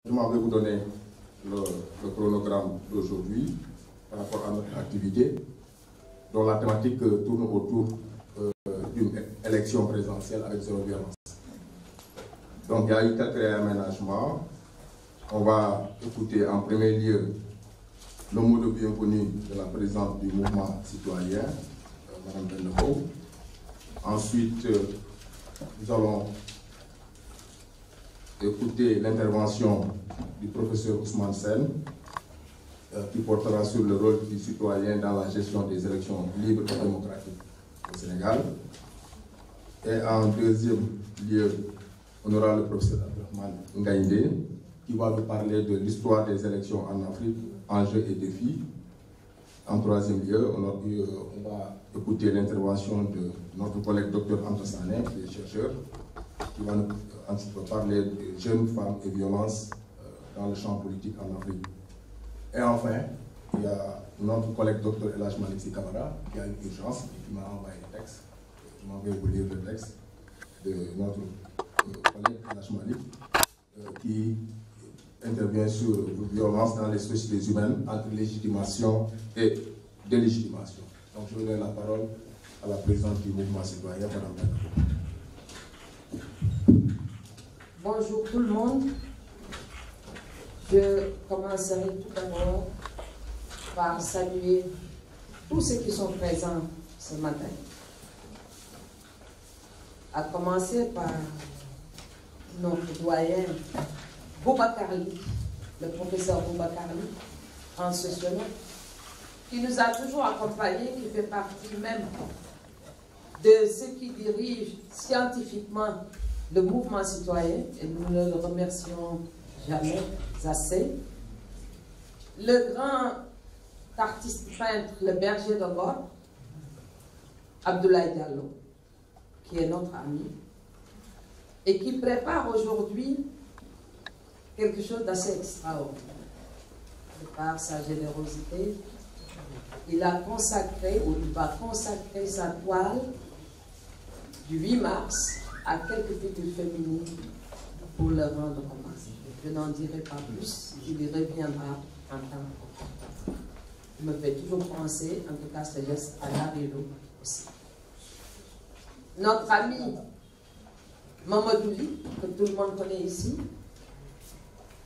Je m'en vais vous donner le chronogramme d'aujourd'hui par rapport à notre activité, dont la thématique tourne autour d'une élection présidentielle avec zéro violence. Donc il y a eu quelques réaménagements. On va écouter en premier lieu le mot de bienvenue de la présidente du mouvement citoyen, Mme Bendeho. Ensuite, nous allons écouter l'intervention du professeur Ousmane Sène, qui portera sur le rôle du citoyen dans la gestion des élections libres et démocratiques au Sénégal. Et en deuxième lieu, on aura le professeur Abdelrahmane Ngaïndé, qui va nous parler de l'histoire des élections en Afrique, enjeux et défis. En troisième lieu, on va écouter l'intervention de notre collègue Dr Anta Sané, qui est chercheur, qui va nous parler de jeunes femmes et violences dans le champ politique en Afrique. Et enfin, il y a notre collègue Dr El Hadj Malick Sy Camara, qui a une urgence et qui m'a envoyé le texte. Je m'en vais vous lire le texte de notre collègue El Hadj Malick, qui intervient sur les violences dans les sociétés humaines entre légitimation et délégitimation. Donc je donne la parole à la présidente du mouvement citoyen, Mme Bendeho. Bonjour tout le monde. Je commencerai tout d'abord par saluer tous ceux qui sont présents ce matin. À commencer par notre doyen Boubacar Ly, le professeur Boubacar Ly, en sociologue, qui nous a toujours accompagnés, qui fait partie même de ceux qui dirigent scientifiquement le mouvement citoyen, et nous ne le remercions jamais assez. Le grand artiste peintre, le berger de Ngor, Abdoulaye Diallo, qui est notre ami, et qui prépare aujourd'hui quelque chose d'assez extraordinaire. De par sa générosité, il a consacré, ou il va consacrer sa toile du 8 mars à quelques figures féminines pour leur rendre hommage. Je n'en dirai pas plus, il y reviendra en temps opportun. Il me fait toujours penser, en tout cas ce geste, à Larilo aussi. Notre ami Mamadou Ly, que tout le monde connaît ici,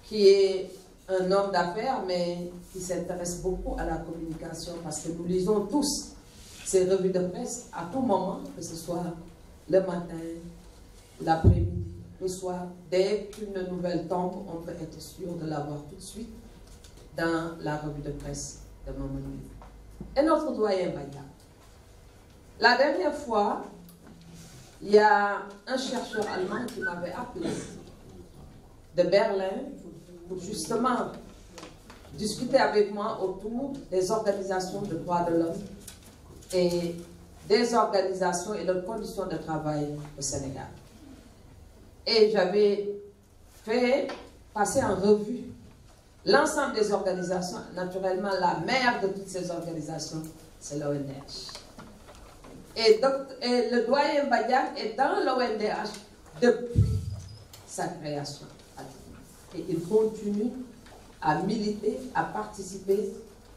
qui est un homme d'affaires, mais qui s'intéresse beaucoup à la communication, parce que nous lisons tous ces revues de presse à tout moment, que ce soit le matin, l'après-midi, le soir. Dès qu'une nouvelle tombe, on peut être sûr de l'avoir tout de suite dans la revue de presse de Mamadou Ly. Et notre doyen Baya. La dernière fois, il y a un chercheur allemand qui m'avait appelé de Berlin pour justement discuter avec moi autour des organisations de droits de l'homme et des organisations et leurs conditions de travail au Sénégal. Et j'avais fait passer en revue l'ensemble des organisations. Naturellement, la mère de toutes ces organisations, c'est l'ONDH. Et le doyen Badian est dans l'ONDH depuis sa création. Et il continue à militer, à participer.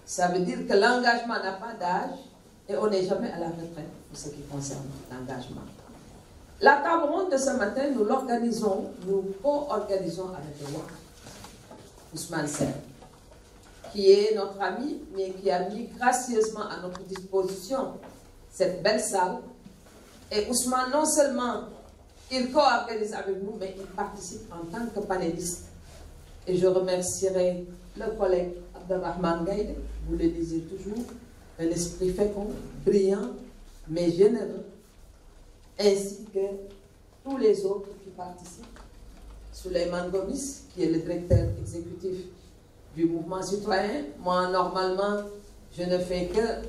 Ça veut dire que l'engagement n'a pas d'âge et on n'est jamais à la retraite pour ce qui concerne l'engagement. La table ronde de ce matin, nous l'organisons, nous co-organisons avec le roi Ousmane Sène, qui est notre ami, mais qui a mis gracieusement à notre disposition cette belle salle. Et Ousmane, non seulement il co-organise avec nous, mais il participe en tant que panéliste. Et je remercierai le collègue Abdelrahmane Ngaïndé, vous le disiez toujours, un esprit fécond, brillant, mais généreux, ainsi que tous les autres qui participent. Souleymane Gomis, qui est le directeur exécutif du mouvement citoyen. Moi, normalement, je ne fais que,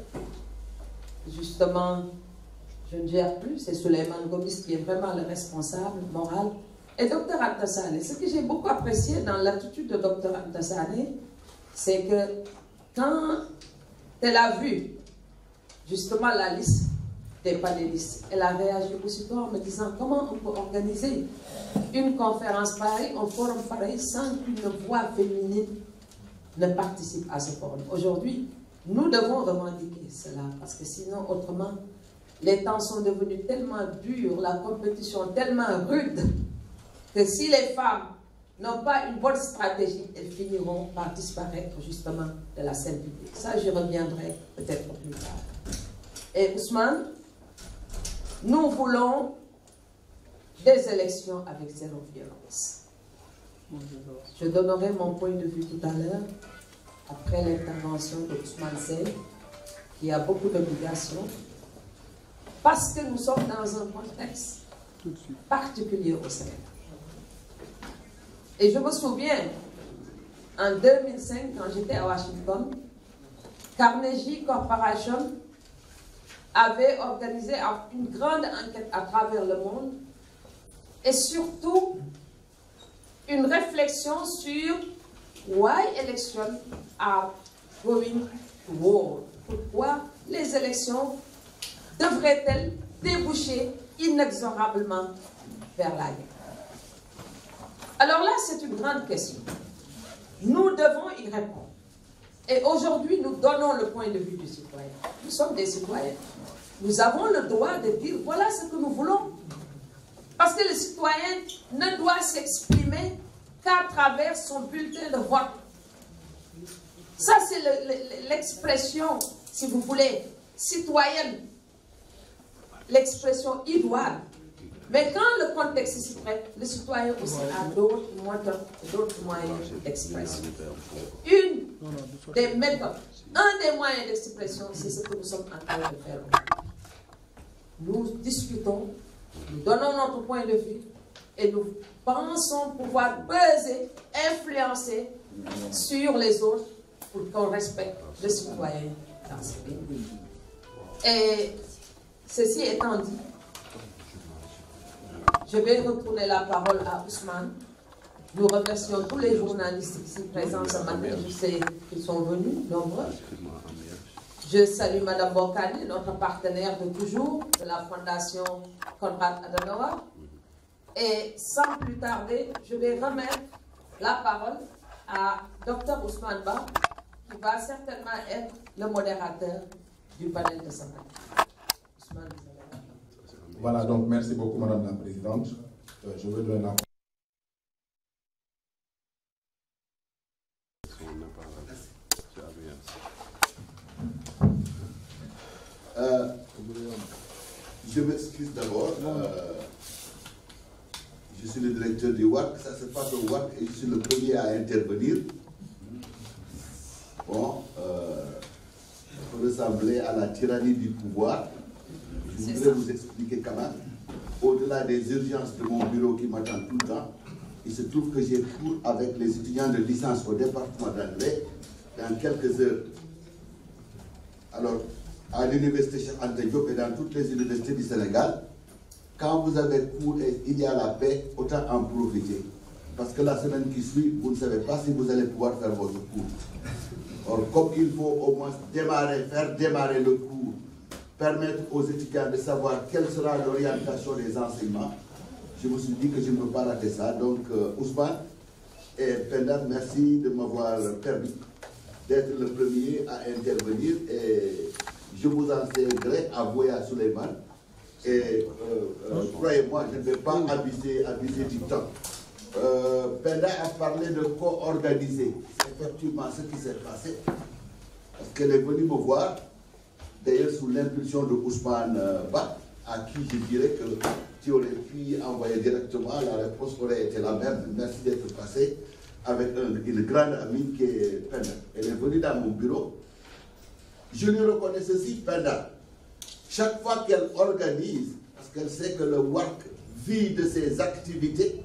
justement, je ne gère plus, c'est Souleymane Gomis qui est vraiment le responsable moral. Et Dr Anta Sané, ce que j'ai beaucoup apprécié dans l'attitude de Dr Anta Sané, c'est que quand elle a vu justement la liste des panélistes. Elle a réagi aussitôt en me disant comment on peut organiser une conférence pareille, un forum pareil, sans qu'une voix féminine ne participe à ce forum. Aujourd'hui, nous devons revendiquer cela, parce que sinon, autrement, les temps sont devenus tellement durs, la compétition tellement rude, que si les femmes n'ont pas une bonne stratégie, elles finiront par disparaître justement de la scène publique. Ça, je reviendrai peut-être plus tard. Et Ousmane, nous voulons des élections avec zéro violence. Je donnerai mon point de vue tout à l'heure, après l'intervention de Ousmane Sène, qui a beaucoup d'obligations, parce que nous sommes dans un contexte particulier au Sénégal. Et je me souviens, en 2005, quand j'étais à Washington, Carnegie Corporation avait organisé une grande enquête à travers le monde et surtout une réflexion sur why elections are going to war. Pourquoi les élections devraient-elles déboucher inexorablement vers la guerre? Alors là, c'est une grande question. Nous devons y répondre. Et aujourd'hui, nous donnons le point de vue du citoyen. Nous sommes des citoyens. Nous avons le droit de dire, voilà ce que nous voulons. Parce que le citoyen ne doit s'exprimer qu'à travers son bulletin de vote. Ça, c'est l'expression, si vous voulez, citoyenne. L'expression idoine. Mais quand le contexte s'y prête, le citoyen aussi a d'autres moyens d'expression. Une des méthodes, un des moyens d'expression, c'est ce que nous sommes en train de faire. Nous discutons, nous donnons notre point de vue et nous pensons pouvoir peser, influencer sur les autres pour qu'on respecte le citoyen dans ce pays. Et ceci étant dit, je vais retourner la parole à Ousmane. Nous remercions tous les journalistes ici présents ce matin. Je sais qu'ils sont venus, nombreux. Je salue Mme Bokani, notre partenaire de toujours, de la Fondation Konrad Adenauer. Et sans plus tarder, je vais remettre la parole à Dr Ousmane Ba, qui va certainement être le modérateur du panel de ce matin. Ousmane, vous avez la parole. Voilà, donc merci beaucoup Madame la Présidente. Je veux donner la parole. Je m'excuse d'abord. Je suis le directeur du WAC. Ça se passe au WAC et je suis le premier à intervenir. Bon, ressembler à la tyrannie du pouvoir. Je voudrais vous expliquer quand même. Au-delà des urgences de mon bureau qui m'attendent tout le temps, il se trouve que j'ai cours avec les étudiants de licence au département d'anglais dans quelques heures. Alors, à l'université Cheikh Anta Diop et dans toutes les universités du Sénégal, quand vous avez cours et il y a la paix, autant en profiter. Parce que la semaine qui suit, vous ne savez pas si vous allez pouvoir faire votre cours. Or, comme il faut au moins faire démarrer le cours, permettre aux étudiants de savoir quelle sera l'orientation des enseignements, je me suis dit que je ne peux pas rater ça. Donc, Ousmane et Penda, merci de m'avoir permis d'être le premier à intervenir. Et je vous en sais gré, avoué à Souleymane. Et croyez-moi, je ne vais pas abuser du temps. Penda a parlé de co-organiser. C'est effectivement ce qui s'est passé. Parce qu'elle est venue me voir, d'ailleurs sous l'impulsion de Ousmane Ba, à qui je dirais que tu aurais pu envoyer directement, la réponse aurait été la même. Merci d'être passé avec une grande amie qui est Penda. Elle est venue dans mon bureau. Je lui reconnais ceci, Penda. Chaque fois qu'elle organise, parce qu'elle sait que le WAC vit de ses activités,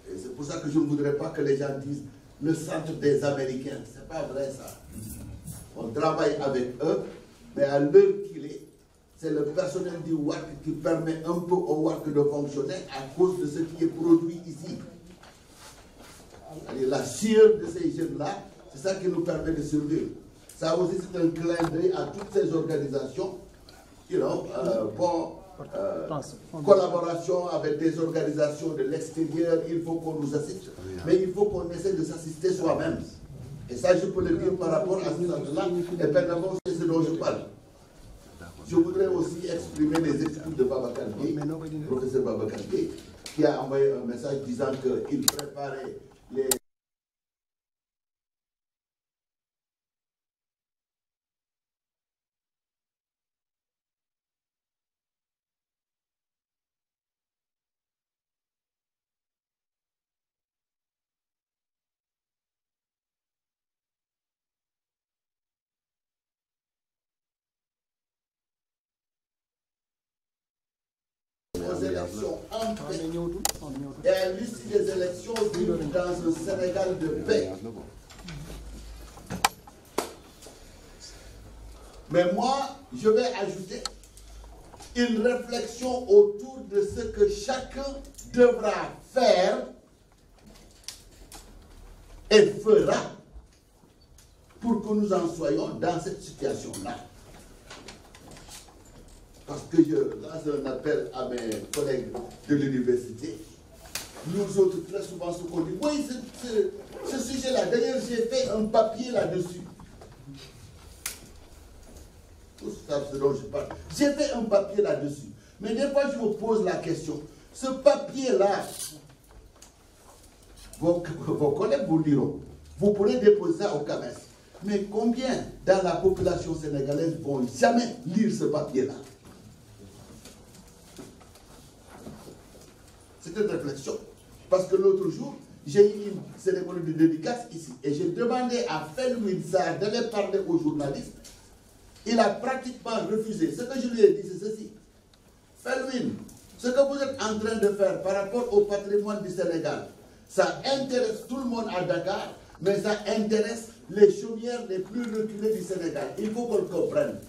et c'est pour ça que je ne voudrais pas que les gens disent le centre des Américains. C'est pas vrai ça. On travaille avec eux, mais à l'heure qu'il est, c'est le personnel du WAC qui permet un peu au WAC de fonctionner à cause de ce qui est produit ici. La sueur de ces jeunes-là, c'est ça qui nous permet de survivre. Ça aussi, c'est un clin d'œil à toutes ces organisations collaboration avec des organisations de l'extérieur, il faut qu'on nous assiste, mais il faut qu'on essaie de s'assister soi-même. Et ça, je peux le dire par rapport à ce centre-là, et pendant c'est ce dont je parle. Je voudrais aussi exprimer les excuses de Babacar Gueye, professeur Babacar Gueye, qui a envoyé un message disant qu'il préparait les... aux élections en paix et à l'issue des élections dans un Sénégal de paix. Mais moi, je vais ajouter une réflexion autour de ce que chacun devra faire et fera pour que nous en soyons dans cette situation-là. Parce que je lance un appel à mes collègues de l'université. Nous autres, très souvent, ce qu'on dit, oui, ce sujet-là, d'ailleurs, j'ai fait un papier là-dessus. Tous savent ce dont je parle. J'ai fait un papier là-dessus. Mais des fois, je me pose la question. Ce papier-là, vos collègues vous diront, vous pourrez déposer ça au CAMES. Mais combien dans la population sénégalaise vont jamais lire ce papier-là? C'est une réflexion. Parce que l'autre jour, j'ai eu une cérémonie de dédicace ici. Et j'ai demandé à Felwine Sarr d'aller parler aux journalistes. Il a pratiquement refusé. Ce que je lui ai dit, c'est ceci. Felwine, ce que vous êtes en train de faire par rapport au patrimoine du Sénégal, ça intéresse tout le monde à Dakar, mais ça intéresse les chaumières les plus reculées du Sénégal. Il faut qu'on le comprenne.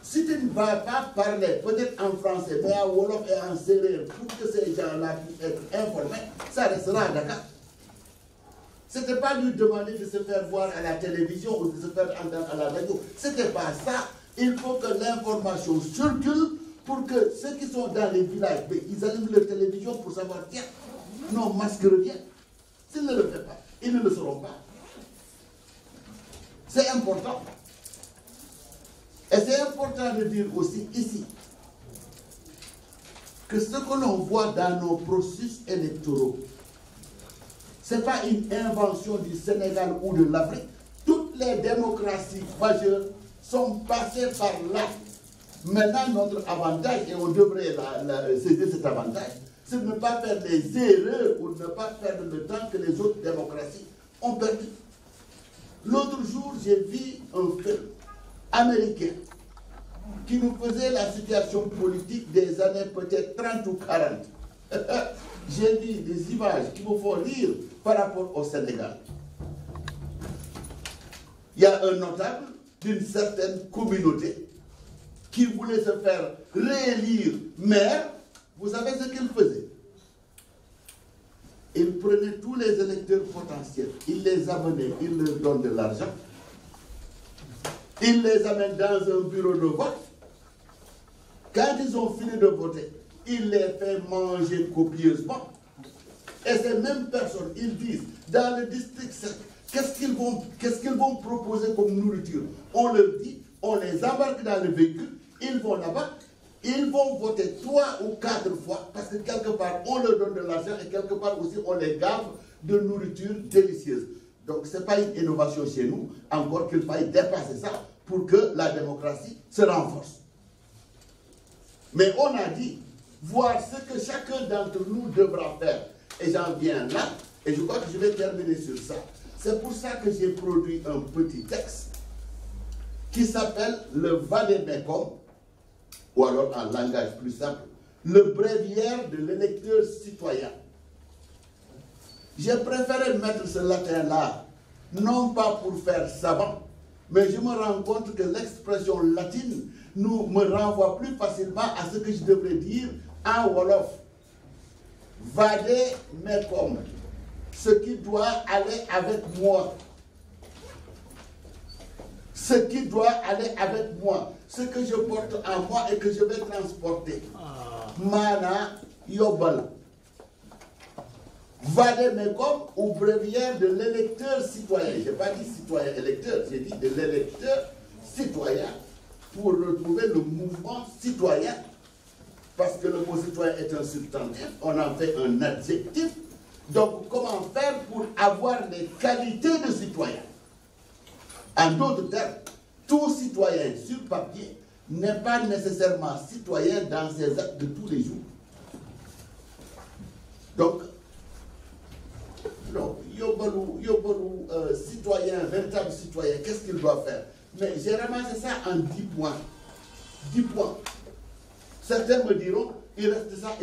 Si tu ne vas pas parler, peut-être en français, mais en wolof et en sérère, pour que ces gens-là puissent être informés, ça restera à Dakar. Ce n'était pas lui demander de se faire voir à la télévision ou de se faire entendre à la radio. Ce n'était pas ça. Il faut que l'information circule pour que ceux qui sont dans les villages, ils allument leur télévision pour savoir, tiens, nos masques reviennent. S'ils ne le font pas, ils ne le sauront pas. C'est important. Et c'est important de dire aussi ici que ce que l'on voit dans nos processus électoraux, ce n'est pas une invention du Sénégal ou de l'Afrique. Toutes les démocraties majeures sont passées par là. Maintenant, notre avantage, et on devrait saisir cet avantage, c'est de ne pas faire les erreurs ou de ne pas perdre le temps que les autres démocraties ont perdu. L'autre jour, j'ai vu un film américain qui nous faisait la situation politique des années peut-être 30 ou 40. J'ai vu des images qui me font rire par rapport au Sénégal. Il y a un notable d'une certaine communauté qui voulait se faire réélire maire. Vous savez ce qu'il faisait? Il prenait tous les électeurs potentiels, il les amenait, il leur donne de l'argent, il les amène dans un bureau de vote. Quand ils ont fini de voter, il les fait manger copieusement. Et ces mêmes personnes, ils disent, dans le district 7, qu'est-ce qu'ils vont proposer comme nourriture? On leur dit, on les embarque dans le véhicule, ils vont là-bas, ils vont voter 3 ou 4 fois, parce que quelque part, on leur donne de l'argent et quelque part aussi, on les gave de nourriture délicieuse. Donc, ce n'est pas une innovation chez nous, encore qu'il faille dépasser ça pour que la démocratie se renforce. Mais on a dit, voir ce que chacun d'entre nous devra faire. Et j'en viens là, et je crois que je vais terminer sur ça. C'est pour ça que j'ai produit un petit texte qui s'appelle le Vademecum, ou alors en langage plus simple, le bréviaire de l'électeur citoyen. J'ai préféré mettre ce latin-là, non pas pour faire savant, mais je me rends compte que l'expression latine me renvoie plus facilement à ce que je devrais dire en wolof. Vademecum, ce qui doit aller avec moi. Ce qui doit aller avec moi. ce que je porte en moi et que je vais transporter. Mana Yobal. Vademecum ou bréviaire de l'électeur citoyen. Je n'ai pas dit citoyen électeur, j'ai dit de l'électeur citoyen pour retrouver le mouvement citoyen. Parce que le mot citoyen est un substantif, on en fait un adjectif. Donc, comment faire pour avoir les qualités de citoyen? En d'autres termes, tout citoyen sur papier n'est pas nécessairement citoyen dans ses actes de tous les jours. Donc, Yobolou, citoyen, véritable citoyen, qu'est-ce qu'il doit faire? Mais j'ai ramassé ça en 10 points. 10 points. Certains me diront, il reste ça,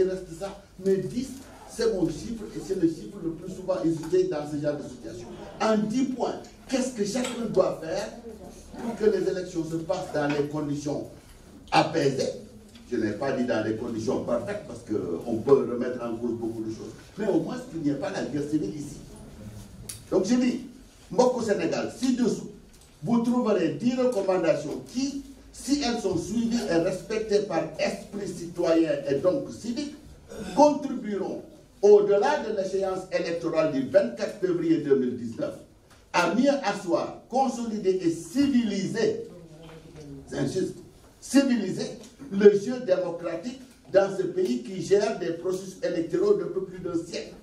mais 10, c'est mon chiffre et c'est le chiffre le plus souvent usité dans ce genre de situation. En 10 points, qu'est-ce que chacun doit faire pour que les élections se passent dans les conditions apaisées? Je n'ai pas dit dans les conditions parfaites parce qu'on peut remettre en cause beaucoup de choses, mais au moins qu'il n'y ait pas la guerre civile ici. Donc je dis, Mboko Sénégal, ci-dessous, vous trouverez 10 recommandations qui, si elles sont suivies et respectées par esprit citoyen et donc civique, contribueront, au-delà de l'échéance électorale du 24 février 2019, à mieux asseoir, consolider et civiliser, j'insiste, civiliser le jeu démocratique dans ce pays qui gère des processus électoraux depuis plus d'un siècle.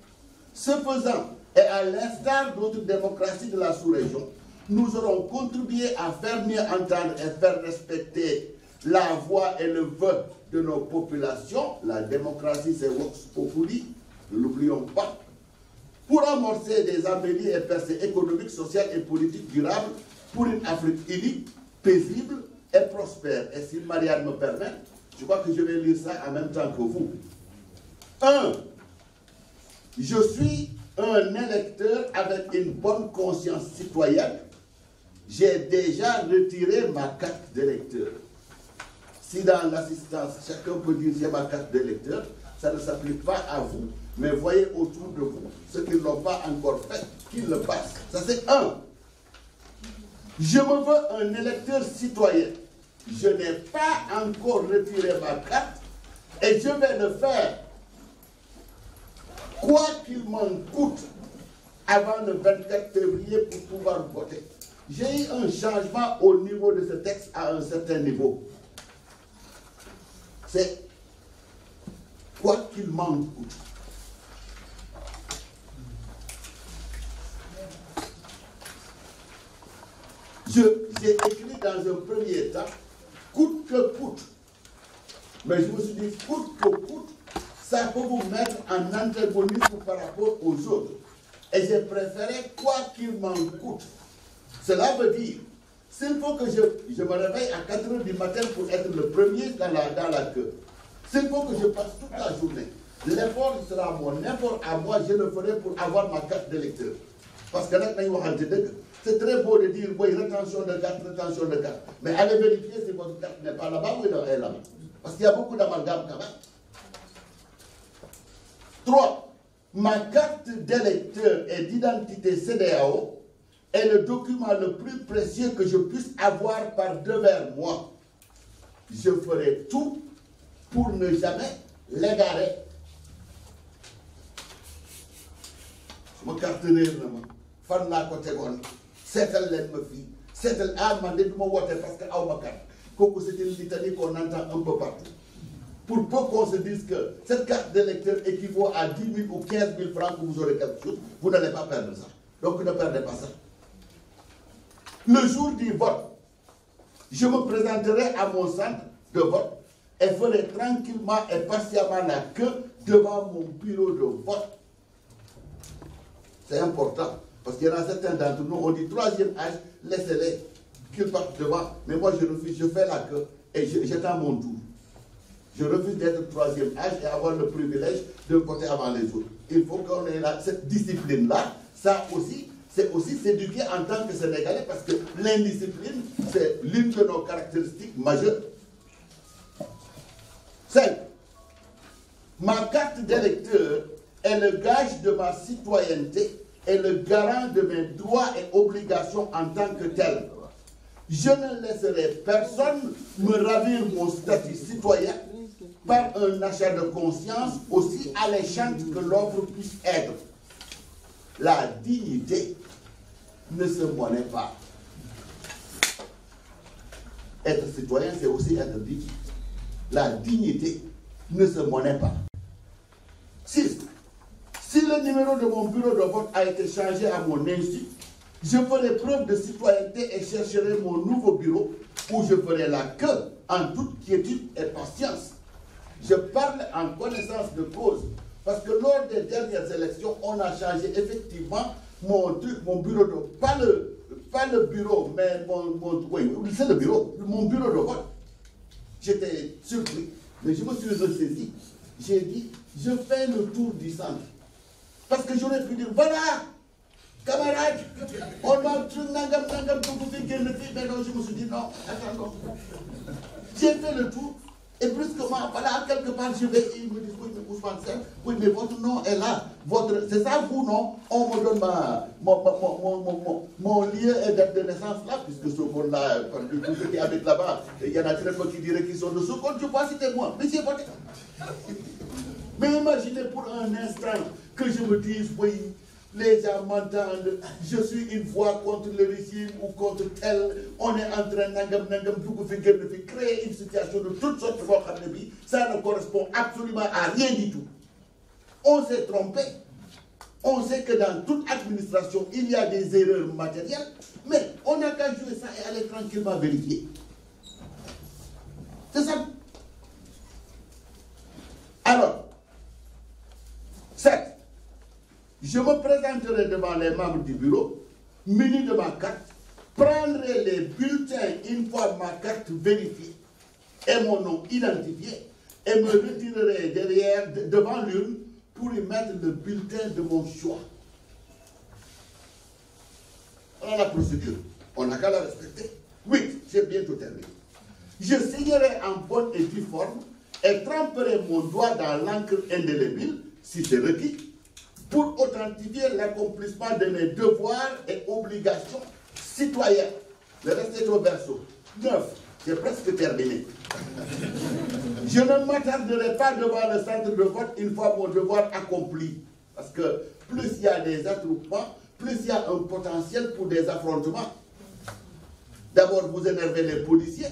Ce faisant, et à l'instar d'autres démocraties de la sous-région, nous aurons contribué à faire mieux entendre et faire respecter la voix et le vœu de nos populations. La démocratie, c'est Vox Populi, ne l'oublions pas. Pour amorcer des embellis et percées économiques, sociales et politiques durables pour une Afrique unie, paisible et prospère. Et si Marianne me permet, je crois que je vais lire ça en même temps que vous. 1. Je suis un électeur avec une bonne conscience citoyenne. J'ai déjà retiré ma carte d'électeur. Si dans l'assistance, chacun peut dire j'ai ma carte d'électeur, ça ne s'applique pas à vous, mais voyez autour de vous ceux qui ne l'ont pas encore fait, qu'ils le fassent. Ça c'est 1. Je me veux un électeur citoyen. Je n'ai pas encore retiré ma carte et je vais le faire, quoi qu'il m'en coûte, avant le 24 février pour pouvoir voter. J'ai eu un changement au niveau de ce texte à un certain niveau. C'est quoi qu'il m'en coûte. J'ai écrit dans un premier temps, coûte que coûte. Mais je me suis dit, coûte que coûte, ça peut vous mettre en antagonisme par rapport aux autres. Et j'ai préféré quoi qu'il m'en coûte. Cela veut dire, s'il faut que je me réveille à 4 h du matin pour être le premier dans la queue, s'il faut que je passe toute la journée, l'effort sera mon effort à moi, je le ferai pour avoir ma carte d'électeur. Parce que là, c'est très beau de dire, oui, rétention de carte. Mais allez vérifier si votre carte n'est pas là-bas ou elle est là-bas. Parce qu'il y a beaucoup d'amalgame quand même. 3. Ma carte d'électeur et d'identité CEDEAO est le document le plus précieux que je puisse avoir par devers moi. Je ferai tout pour ne jamais l'égarer. Je me cartonner fan la côté gon seetal len ma fi seetal man de duma woté parce que aw ma carte kooku c'est une litanie qu'on entend un peu partout pour peu qu'on se dise que cette carte d'électeur équivaut à 10 000 ou 15 000 francs que vous aurez quelque chose, vous n'allez pas perdre ça. Donc ne perdez pas ça. Le jour du vote, je me présenterai à mon centre de vote et ferai tranquillement et patiemment la queue devant mon bureau de vote. C'est important, parce qu'il y en a certains d'entre nous, on dit 3e âge, laissez-les, qu'ils partent devant. Mais moi je refuse, je fais la queue et j'attends mon tour. Je refuse d'être 3e âge et avoir le privilège de voter avant les autres. Il faut qu'on ait cette discipline-là. Ça aussi, c'est aussi s'éduquer en tant que Sénégalais, parce que l'indiscipline, c'est l'une de nos caractéristiques majeures. 5. Ma carte d'électeur est le gage de ma citoyenneté et le garant de mes droits et obligations en tant que tel. Je ne laisserai personne me ravir mon statut citoyen par un achat de conscience aussi alléchante que l'offre puisse être. La dignité ne se monnaie pas. Être citoyen, c'est aussi être digne. La dignité ne se monnaie pas. Si le numéro de mon bureau de vote a été changé à mon insu, je ferai preuve de citoyenneté et chercherai mon nouveau bureau où je ferai la queue en toute quiétude et patience. Je parle en connaissance de cause parce que lors des dernières élections, on a changé effectivement mon bureau de pas le bureau, mais oui, c'est le bureau, mon bureau de vote. J'étais surpris, mais je me suis ressaisi. J'ai dit, je fais le tour du centre. Parce que j'aurais pu dire, voilà, camarades, on a tout nangam pour vous faire le film. Mais non, je me suis dit, non, attends. J'ai fait le tour, et brusquement, voilà, quelque part, je vais, ils me disent, oui, mais Ousmane Sène, oui, mais votre nom est là. C'est ça, vous, non? On me donne mon lieu et date de naissance là, puisque ce monde-là, tous ceux qui habitent là-bas, il y en a très peu qui diraient qu'ils sont de ce compte, je vois, c'était moi. Mais j'ai voté. Mais imaginez pour un instant que je me dise, oui, les gens m'entendent, je suis une voix contre le régime ou contre tel, on est en train de créer une situation de toutes sortes, ça ne correspond absolument à rien du tout. On s'est trompé. On sait que dans toute administration, il y a des erreurs matérielles, mais on n'a qu'à jouer ça et aller tranquillement vérifier. C'est ça. Alors, 7. Je me présenterai devant les membres du bureau, muni de ma carte, prendrai les bulletins une fois ma carte vérifiée et mon nom identifié, et me retirerai devant l'urne pour y mettre le bulletin de mon choix. Voilà la procédure. On n'a qu'à la respecter. 8. J'ai bientôt terminé. Je signerai en bonne et due forme et tremperai mon doigt dans l'encre indélébile, si c'est requis, pour authentifier l'accomplissement de mes devoirs et obligations citoyennes. Le reste est au verso. 9. J'ai presque terminé. Je ne m'attarderai pas devant le centre de vote une fois mon devoir accompli. Parce que plus il y a des attroupements, plus il y a un potentiel pour des affrontements. D'abord, vous énervez les policiers,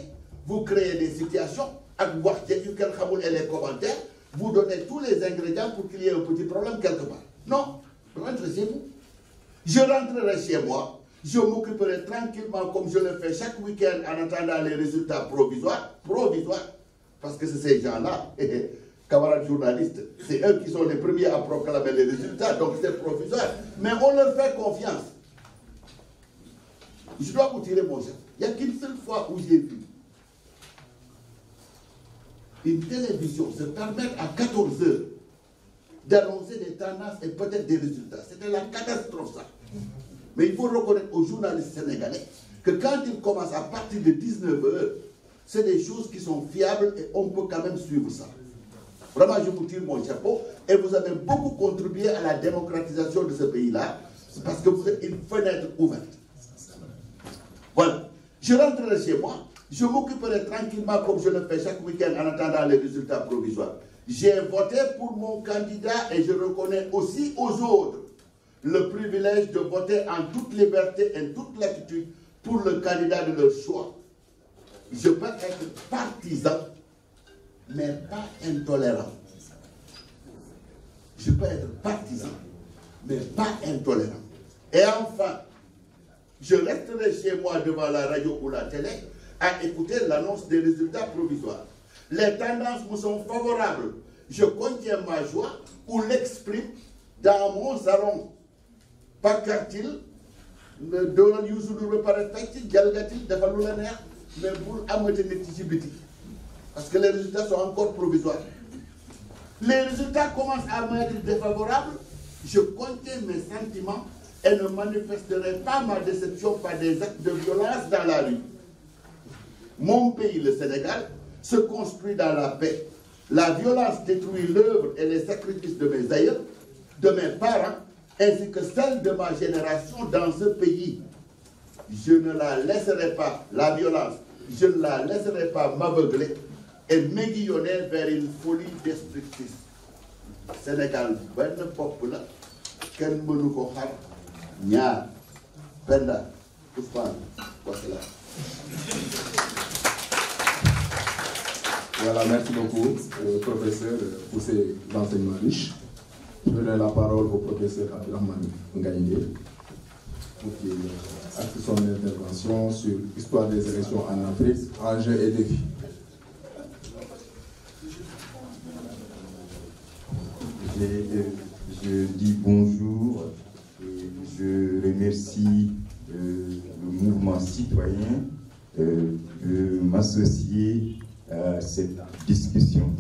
vous créez des situations, et les commentaires, vous donnez tous les ingrédients pour qu'il y ait un petit problème quelque part. Non, rentrez chez vous. Je rentrerai chez moi, je m'occuperai tranquillement comme je le fais chaque week-end en attendant les résultats provisoires, parce que c'est ces gens-là, camarades journalistes, c'est eux qui sont les premiers à proclamer les résultats, donc c'est provisoire. Mais on leur fait confiance. Je dois vous tirer mon chef. Il n'y a qu'une seule fois où j'ai vu une télévision se permettre à 14 heures d'annoncer des tendances et peut-être des résultats. C'était la catastrophe, ça. Mais il faut reconnaître aux journalistes sénégalais que quand ils commencent à partir de 19 heures, c'est des choses qui sont fiables et on peut quand même suivre ça. Vraiment, je vous tire mon chapeau et vous avez beaucoup contribué à la démocratisation de ce pays-là parce que vous êtes une fenêtre ouverte. Voilà. Je rentrerai chez moi, je m'occuperai tranquillement comme je le fais chaque week-end en attendant les résultats provisoires. J'ai voté pour mon candidat et je reconnais aussi aux autres le privilège de voter en toute liberté et toute latitude pour le candidat de leur choix. Je peux être partisan, mais pas intolérant. Je peux être partisan, mais pas intolérant. Et enfin, je resterai chez moi devant la radio ou la télé à écouter l'annonce des résultats provisoires. Les tendances me sont favorables. Je contiens ma joie ou l'exprime dans mon salon. Pas car-t-il, Donald Youssou ne pas respecter, Dialgatil, defal lu la neex, mais pour amate nit ci biti. Parce que les résultats sont encore provisoires. Les résultats commencent à m'être défavorables. Je contiens mes sentiments et ne manifesterai pas ma déception par des actes de violence dans la rue. Mon pays, le Sénégal, se construit dans la paix. La violence détruit l'œuvre et les sacrifices de mes aïeux, de mes parents, ainsi que celle de ma génération dans ce pays. je ne la laisserai pas, la violence, je ne la laisserai pas m'aveugler et m'aiguillonner vers une folie destructrice. Sénégal, ben peuple, ken mënu ko xar ñaar Penda Ousmane wasalaam. Voilà, merci beaucoup, professeur, pour ces enseignements riches. Je vais donner la parole au professeur Abdelrahmane Ngaïndé pour qu'il axe son intervention sur l'histoire des élections en Afrique, enjeux et défis. Je dis bonjour et je remercie le mouvement citoyen de m'associer à cette discussion.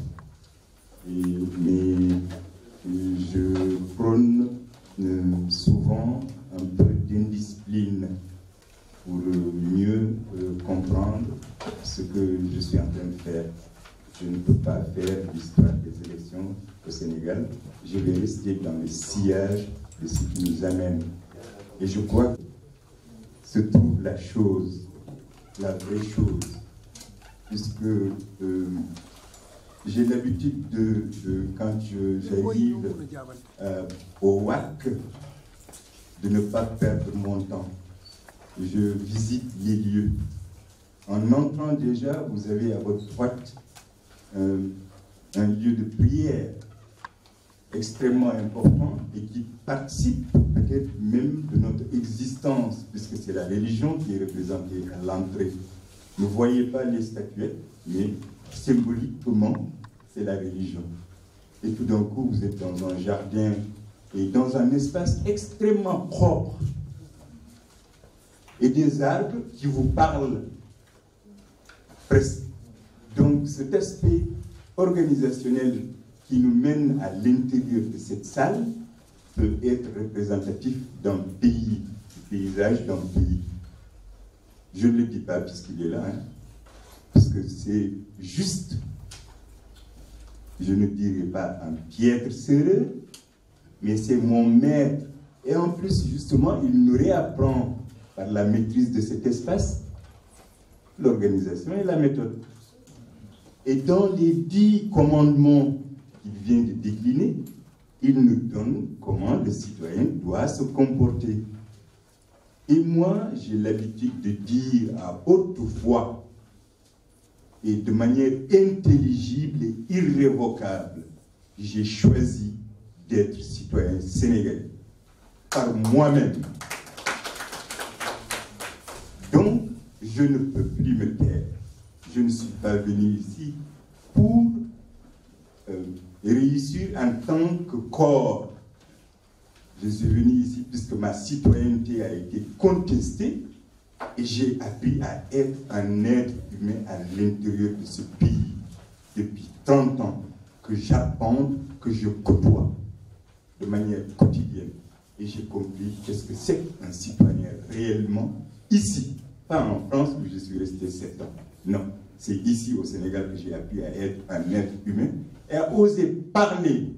Mais je prône souvent un peu d'indiscipline pour mieux comprendre ce que je suis en train de faire. Je ne peux pas faire l'histoire des élections au Sénégal. Je vais rester dans le sillage de ce qui nous amène. Et je crois que se trouve la chose, la vraie chose, puisque j'ai l'habitude quand j'arrive au WAC, de ne pas perdre mon temps. Je visite les lieux. En entrant déjà, vous avez à votre droite un lieu de prière extrêmement important et qui participe peut-être même de notre existence, puisque c'est la religion qui est représentée à l'entrée. Ne voyez pas les statuettes, mais symboliquement, c'est la religion. Et tout d'un coup, vous êtes dans un jardin et dans un espace extrêmement propre. Et des arbres qui vous parlent presque. Donc cet aspect organisationnel qui nous mène à l'intérieur de cette salle peut être représentatif d'un pays, du paysage d'un pays. Je ne le dis pas puisqu'il est là, hein, parce que c'est juste, je ne dirais pas un piètre sérieux, mais c'est mon maître. Et en plus, justement, il nous réapprend par la maîtrise de cet espace l'organisation et la méthode. Et dans les 10 commandements qu'il vient de décliner, il nous donne comment le citoyen doit se comporter. Et moi, j'ai l'habitude de dire à haute voix et de manière intelligible et irrévocable, j'ai choisi d'être citoyen sénégalais par moi-même. Donc, je ne peux plus me taire. Je ne suis pas venu ici pour réussir en tant que corps. Je suis venu ici puisque ma citoyenneté a été contestée et j'ai appris à être un être humain à l'intérieur de ce pays depuis 30 ans que j'apprends, que je côtoie de manière quotidienne. Et j'ai compris qu'est-ce que c'est un citoyen réellement ici, pas en France où je suis resté 7 ans. Non, c'est ici au Sénégal que j'ai appris à être un être humain et à oser parler,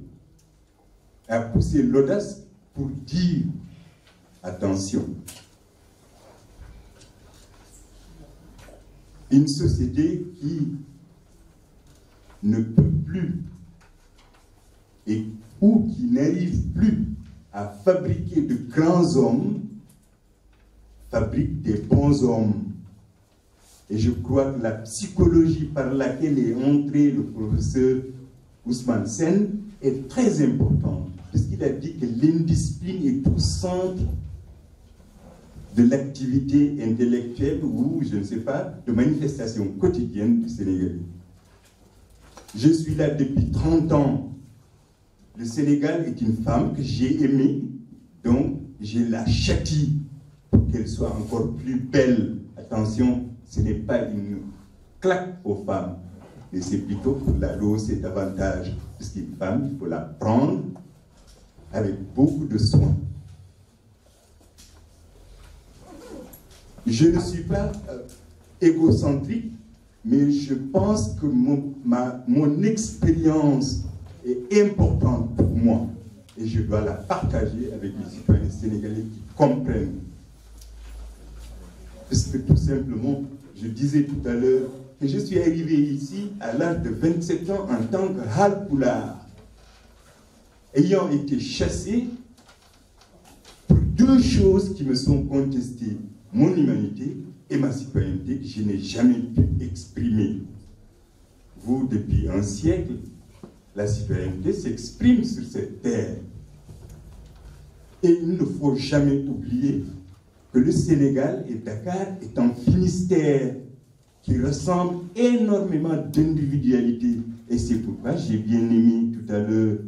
à pousser l'audace pour dire attention. Une société qui ne peut plus ou qui n'arrive plus à fabriquer de grands hommes fabrique des bons hommes. Et je crois que la psychologie par laquelle est entré le professeur Ousmane Sène est très importante, puisqu'il a dit que l'indiscipline est au centre de l'activité intellectuelle ou, je ne sais pas, de manifestation quotidienne du Sénégal. Je suis là depuis 30 ans. Le Sénégal est une femme que j'ai aimée, donc je la châtie pour qu'elle soit encore plus belle. Attention, ce n'est pas une claque aux femmes, mais c'est plutôt pour la hausser davantage. Puisqu'une femme, il faut la prendre avec beaucoup de soin. Je ne suis pas égocentrique, mais je pense que mon expérience est importante pour moi et je dois la partager avec les citoyens sénégalais qui comprennent. Parce que tout simplement, je disais tout à l'heure que je suis arrivé ici à l'âge de 27 ans en tant que Halpulaar, ayant été chassé pour deux choses qui me sont contestées, mon humanité et ma citoyenneté, que je n'ai jamais pu exprimer. Vous, depuis un siècle, la citoyenneté s'exprime sur cette terre. Et il ne faut jamais oublier que le Sénégal et Dakar est un Finistère qui ressemble énormément d'individualité. Et c'est pourquoi j'ai bien aimé tout à l'heure,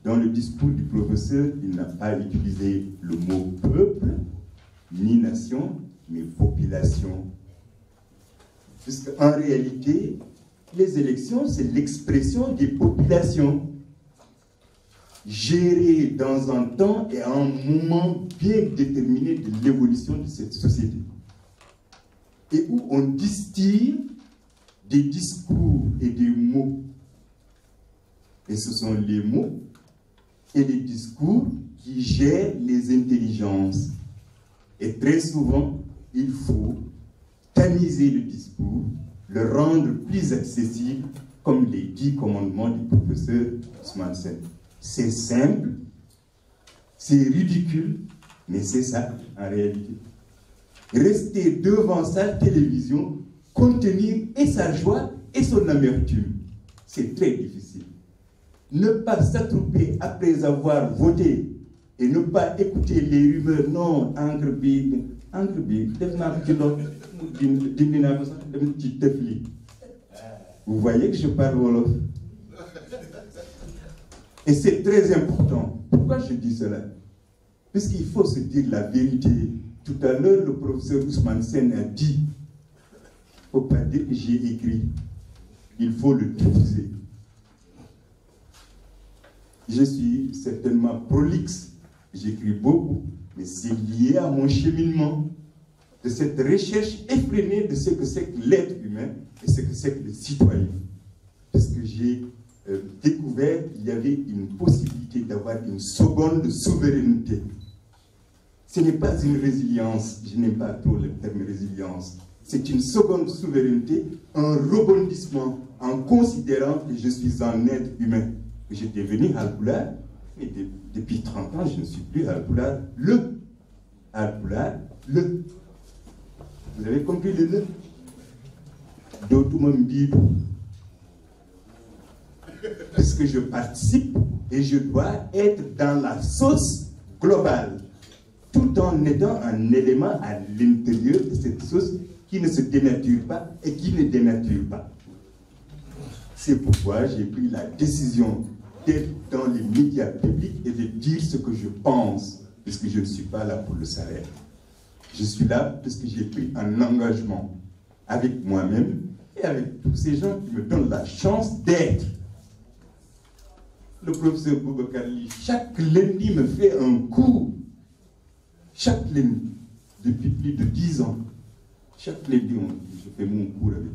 dans le discours du professeur, il n'a pas utilisé le mot peuple, ni nation, mais population. Puisqu'en réalité, les élections, c'est l'expression des populations, gérées dans un temps et à un moment bien déterminé de l'évolution de cette société. Et où on distille des discours et des mots. Et ce sont les mots et les discours qui gèrent les intelligences. Et très souvent, il faut tamiser le discours, le rendre plus accessible, comme les 10 commandements du professeur Ousmane Sène. C'est simple, c'est ridicule, mais c'est ça en réalité. Rester devant sa télévision, contenir et sa joie et son amertume, c'est très difficile. Ne pas s'attrouper après avoir voté et ne pas écouter les rumeurs, non, vous voyez que je parle wolof. Et c'est très important. Pourquoi je dis cela? Puisqu'il faut se dire la vérité. Tout à l'heure, le professeur Ousmane Sène a dit, il ne faut pas dire que j'ai écrit, il faut le diffuser. Je suis certainement prolixe, j'écris beaucoup, mais c'est lié à mon cheminement, de cette recherche effrénée de ce que c'est que l'être humain et ce que c'est que le citoyen. Parce que j'ai découvert qu'il y avait une possibilité d'avoir une seconde souveraineté. Ce n'est pas une résilience, je n'aime pas trop le terme résilience, c'est une seconde souveraineté, un rebondissement en considérant que je suis un être humain. J'étais venu Halpulaar, mais depuis 30 ans, je ne suis plus Halpulaar, le Halpulaar, le. Vous avez compris le? D'autres puisque je participe et je dois être dans la sauce globale, tout en étant un élément à l'intérieur de cette sauce qui ne se dénature pas et qui ne dénature pas. C'est pourquoi j'ai pris la décision d'être dans les médias publics et de dire ce que je pense, puisque je ne suis pas là pour le salaire. Je suis là parce que j'ai pris un engagement avec moi-même et avec tous ces gens qui me donnent la chance d'être. Le professeur Boubacar Ly, chaque lundi me fait un cours. Chaque lundi, depuis plus de 10 ans. Chaque lundi, je fais mon cours avec lui.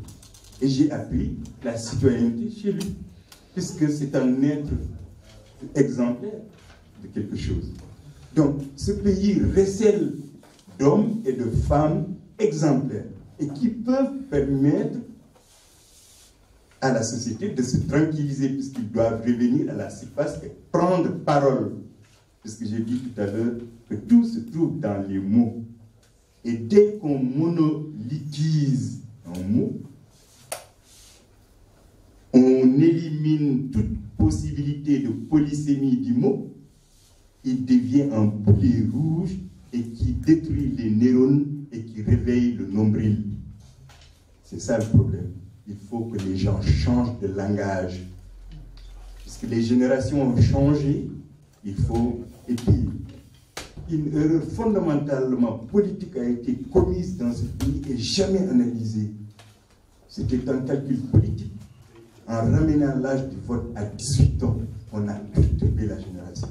Et j'ai appris la citoyenneté chez lui, puisque c'est un être exemplaire de quelque chose. Donc, ce pays recèle d'hommes et de femmes exemplaires et qui peuvent permettre à la société de se tranquilliser puisqu'ils doivent revenir à la surface et prendre parole. Puisque j'ai dit tout à l'heure que tout se trouve dans les mots. Et dès qu'on monolithise un mot, on élimine toute possibilité de polysémie du mot, il devient un boulet rouge et qui détruit les neurones et qui réveille le nombril. C'est ça le problème. Il faut que les gens changent de langage. Puisque les générations ont changé, il faut... Et puis, une erreur fondamentalement politique a été commise dans ce pays et jamais analysée. C'était un calcul politique. En ramenant l'âge du vote à 18 ans, on a perturbé la génération.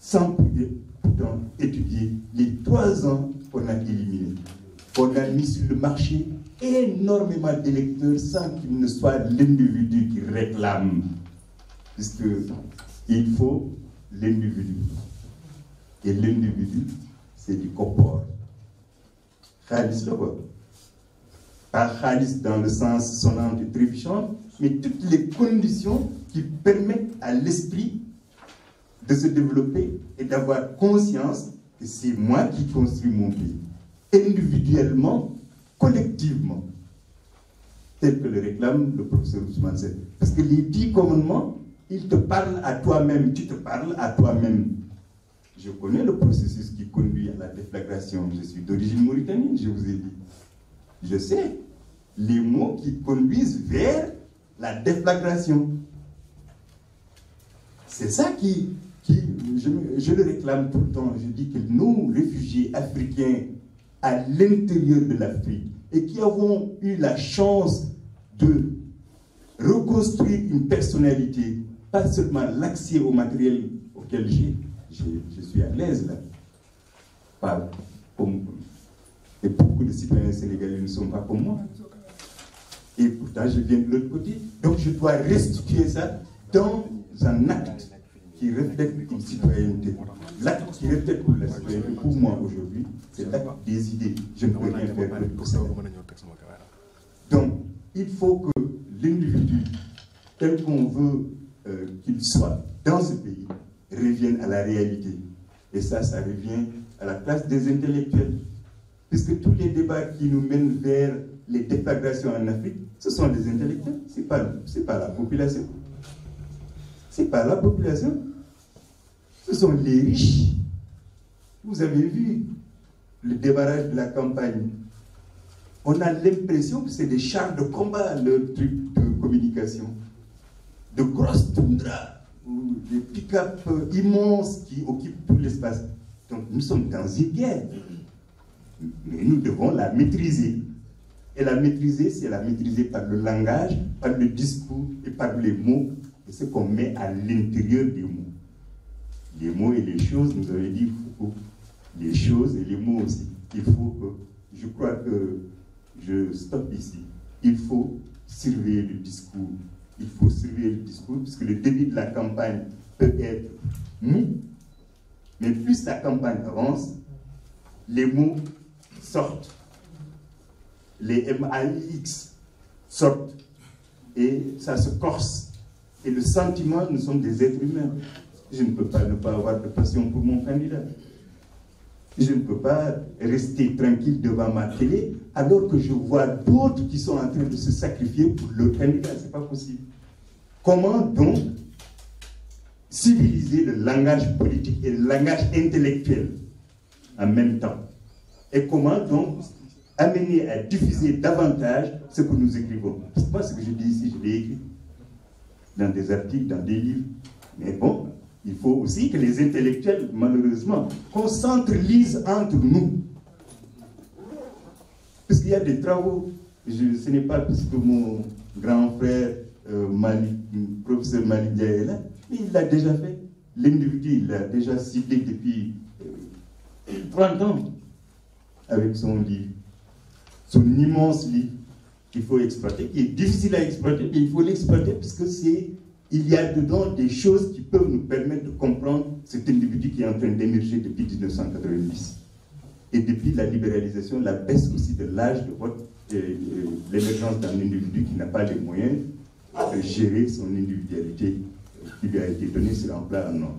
Sans pourtant étudier les 3 ans qu'on a éliminés. On a mis sur le marché énormément d'électeurs sans qu'il ne soit l'individu qui réclame. Puisqu'il faut l'individu. Et l'individu, c'est du corps. Khalis Logo. Pas Khalis dans le sens sonnant et trébuchant, mais toutes les conditions qui permettent à l'esprit de se développer et d'avoir conscience que c'est moi qui construis mon pays, individuellement, collectivement, tel que le réclame le professeur Ousmane Sène. Parce que les 10 commandements, ils te parlent à toi-même, tu te parles à toi-même. Je connais le processus qui conduit à la déflagration. Je suis d'origine mauritanienne, je vous ai dit. Je sais les mots qui conduisent vers la déflagration. C'est ça je le réclame tout le temps. Je dis que nous, réfugiés africains à l'intérieur de l'Afrique, et qui avons eu la chance de reconstruire une personnalité, pas seulement l'accès au matériel auquel je suis à l'aise là. Pas comme, et beaucoup de citoyens sénégalais ne sont pas comme moi. Et pourtant, je viens de l'autre côté. Donc, je dois restituer ça dans un acte qui reflète une citoyenneté. L'acte qui reflète la citoyenneté, pour moi, aujourd'hui, c'est l'acte des idées. Je ne peux rien faire pour ça. Donc, il faut que l'individu, tel qu'on veut qu'il soit dans ce pays, revienne à la réalité. Et ça revient à la place des intellectuels. Puisque tous les débats qui nous mènent vers les déflagrations en Afrique, ce sont des intellectuels, ce n'est pas la population. C'est pas la population. Ce sont les riches. Vous avez vu le débarrage de la campagne. On a l'impression que c'est des chars de combat, le truc de communication. De grosses toundras, ou des pick-up immenses qui occupent tout l'espace. Donc nous sommes dans une guerre. Mais nous devons la maîtriser. Et la maîtriser, c'est la maîtriser par le langage, par le discours et par les mots, et ce qu'on met à l'intérieur des mots. Les mots et les choses, nous avons dit Foucault. Les choses et les mots aussi. Il faut que, je crois que je stoppe ici. Il faut surveiller le discours. Il faut surveiller le discours, puisque le début de la campagne peut être mou, mais plus la campagne avance, les mots sortent. Les MAX sortent et ça se corse. Et le sentiment, nous sommes des êtres humains. Je ne peux pas ne pas avoir de passion pour mon candidat. Je ne peux pas rester tranquille devant ma télé alors que je vois d'autres qui sont en train de se sacrifier pour leur candidat. Ce n'est pas possible. Comment donc civiliser le langage politique et le langage intellectuel en même temps? Et comment donc amener à diffuser davantage ce que nous écrivons? Parce que moi, ce que je dis ici, je l'ai écrit dans des articles, dans des livres. Mais bon, il faut aussi que les intellectuels, malheureusement, qu'on s'entrelise entre nous. Parce qu'il y a des travaux, ce n'est pas parce que mon grand frère, professeur Malik Dia est là, mais il l'a déjà fait. L'individu, il l'a déjà cité depuis 30 ans avec son livre, son immense livre qu'il faut exploiter, qui est difficile à exploiter, mais il faut l'exploiter parce que il y a dedans des choses qui peuvent nous permettre de comprendre cet individu qui est en train d'émerger depuis 1990. Et depuis la libéralisation, la baisse aussi de l'âge de vote, l'émergence d'un individu qui n'a pas les moyens de gérer son individualité qui lui a été donnée sur un plat en or.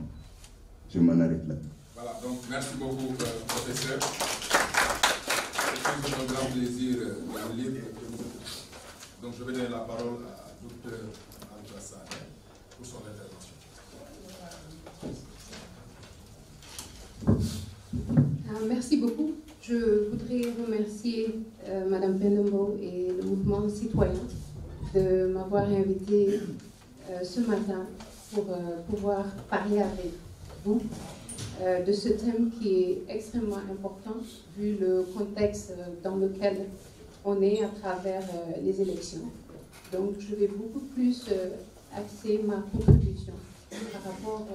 Je m'en arrête là. Voilà, donc merci beaucoup, professeur. C'est un grand plaisir de lire. Donc je vais donner la parole à Dr. Al-Bassad pour son intervention. Merci beaucoup. Je voudrais remercier Madame Penembo et le mouvement citoyen de m'avoir invité ce matin pour pouvoir parler avec vous de ce thème qui est extrêmement important vu le contexte dans lequel on est à travers les élections. Donc je vais beaucoup plus axer ma contribution par rapport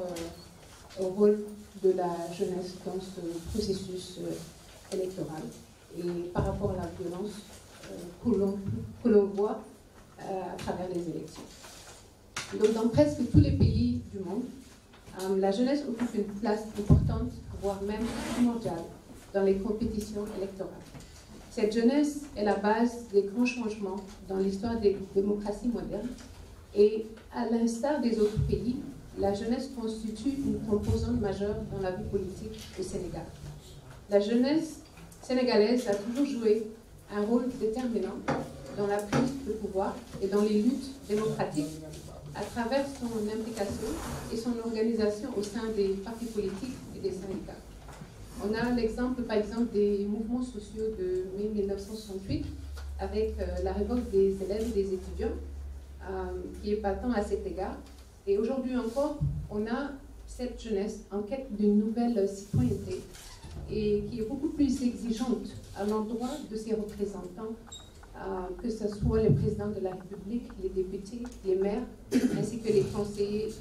au rôle de la jeunesse dans ce processus électoral et par rapport à la violence que l'on voit à travers les élections. Donc dans presque tous les pays du monde, la jeunesse occupe une place importante, voire même primordiale, dans les compétitions électorales. Cette jeunesse est la base des grands changements dans l'histoire des démocraties modernes et, à l'instar des autres pays, la jeunesse constitue une composante majeure dans la vie politique au Sénégal. La jeunesse sénégalaise a toujours joué un rôle déterminant dans la prise de pouvoir et dans les luttes démocratiques à travers son implication et son organisation au sein des partis politiques et des syndicats. On a l'exemple, par exemple, des mouvements sociaux de mai 1968 avec la révolte des élèves et des étudiants, qui est patent à cet égard. Et aujourd'hui encore, on a cette jeunesse en quête d'une nouvelle citoyenneté et qui est beaucoup plus exigeante à l'endroit de ses représentants, que ce soit le président de la République, les députés, les maires, ainsi que les conseillers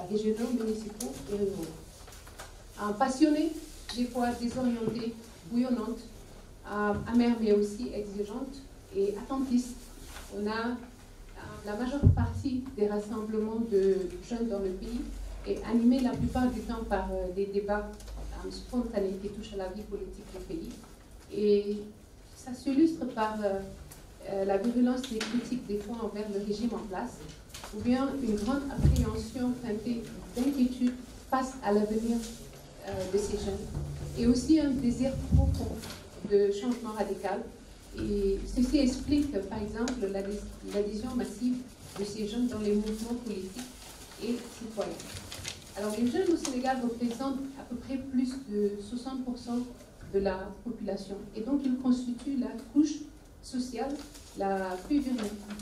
régionaux, municipaux et ruraux. Passionnés, des fois désorientés, bouillonnantes, amères mais aussi exigeantes et attentistes. On a la majeure partie des rassemblements de jeunes dans le pays est animée la plupart du temps par des débats spontanés qui touchent à la vie politique du pays. Et ça s'illustre par la virulence des critiques des fois envers le régime en place, ou bien une grande appréhension teintée d'inquiétude face à l'avenir de ces jeunes, et aussi un désir profond de changement radical. Et ceci explique, par exemple, l'adhésion massive de ces jeunes dans les mouvements politiques et citoyens. Alors, les jeunes au Sénégal représentent à peu près plus de 60% de la population, et donc ils constituent la couche sociale la plus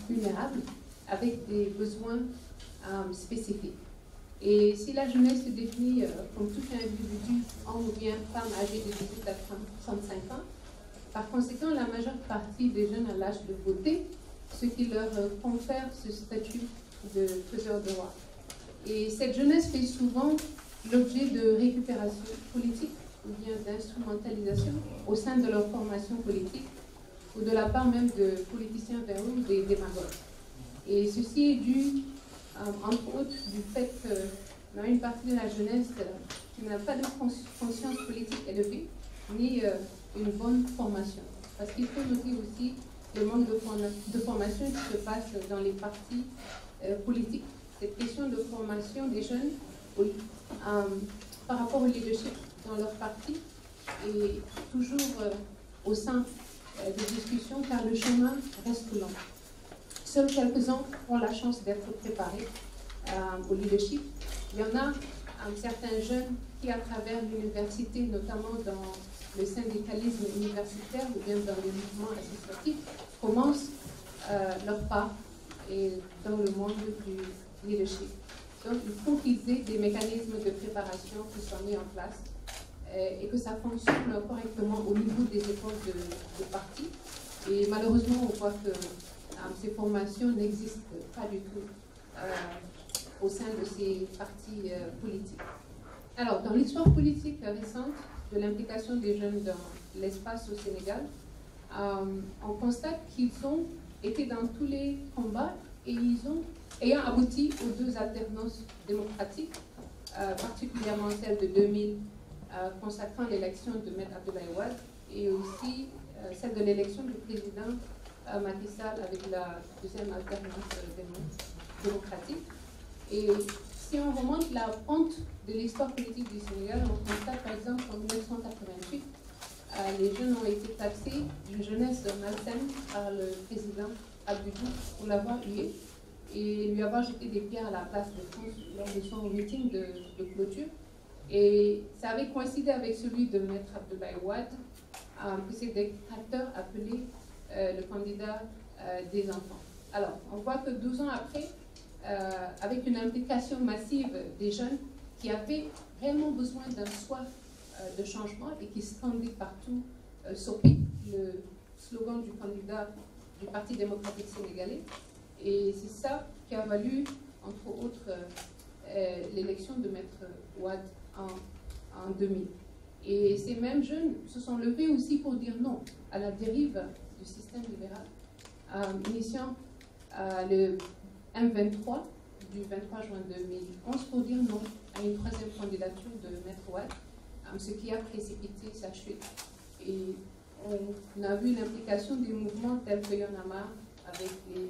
vulnérable, avec des besoins spécifiques. Et si la jeunesse se définit comme tout individu, homme ou bien femme âgée de 18 à 35 ans, par conséquent, la majeure partie des jeunes à l'âge de voter, ce qui leur confère ce statut de faiseur de roi. Et cette jeunesse fait souvent l'objet de récupération politique ou bien d'instrumentalisation au sein de leur formation politique ou de la part même de politiciens verrous ou des démagogues. Et ceci est dû, entre autres, du fait qu'on a une partie de la jeunesse qui n'a pas de conscience politique élevée, ni une bonne formation. Parce qu'il faut noter aussi le manque de formation qui se passe dans les partis politiques. Cette question de formation des jeunes par rapport au leadership dans leur parti est toujours au sein des discussions, car le chemin reste long. Seuls quelques-uns ont la chance d'être préparés au leadership. Il y en a certains jeunes qui, à travers l'université, notamment dans le syndicalisme universitaire ou bien dans les mouvements associatifs, commencent leur pas et dans le monde du leadership. Donc, il faut qu'ils aient des mécanismes de préparation qui soient mis en place et que ça fonctionne correctement au niveau des écoles de parti. Et malheureusement, on voit que ces formations n'existent pas du tout au sein de ces partis politiques. Alors, dans l'histoire politique récente de l'implication des jeunes dans l'espace au Sénégal, on constate qu'ils ont été dans tous les combats et ayant abouti aux deux alternances démocratiques, particulièrement celle de 2000 consacrant l'élection de Me Abdoulaye Wade et aussi celle de l'élection du président Macky Sall avec la deuxième alternance démocratique. Et si on remonte la pente de l'histoire politique du Sénégal, on constate par exemple qu'en 1988, les jeunes ont été taxés d'une jeunesse malsaine par le président Abdou Diouf pour l'avoir hué et lui avoir jeté des pierres à la place de France lors de son meeting de clôture. Et ça avait coïncidé avec celui de Maître Abdoulaye Wade, que ces détracteurs appelaient le candidat des enfants. Alors, on voit que 12 ans après, avec une implication massive des jeunes qui avaient réellement besoin d'un soif de changement et qui scandaient partout Sopi, le slogan du candidat du Parti démocratique sénégalais. Et c'est ça qui a valu, entre autres, l'élection de Maître Wade en 2000. Et ces mêmes jeunes se sont levés aussi pour dire non à la dérive du système libéral, initiant le M23 du 23 juin 2011 pour dire non à une troisième candidature de Maître Wade, ce qui a précipité sa chute. Et on a vu l'implication des mouvements tels que Y'en a marre avec les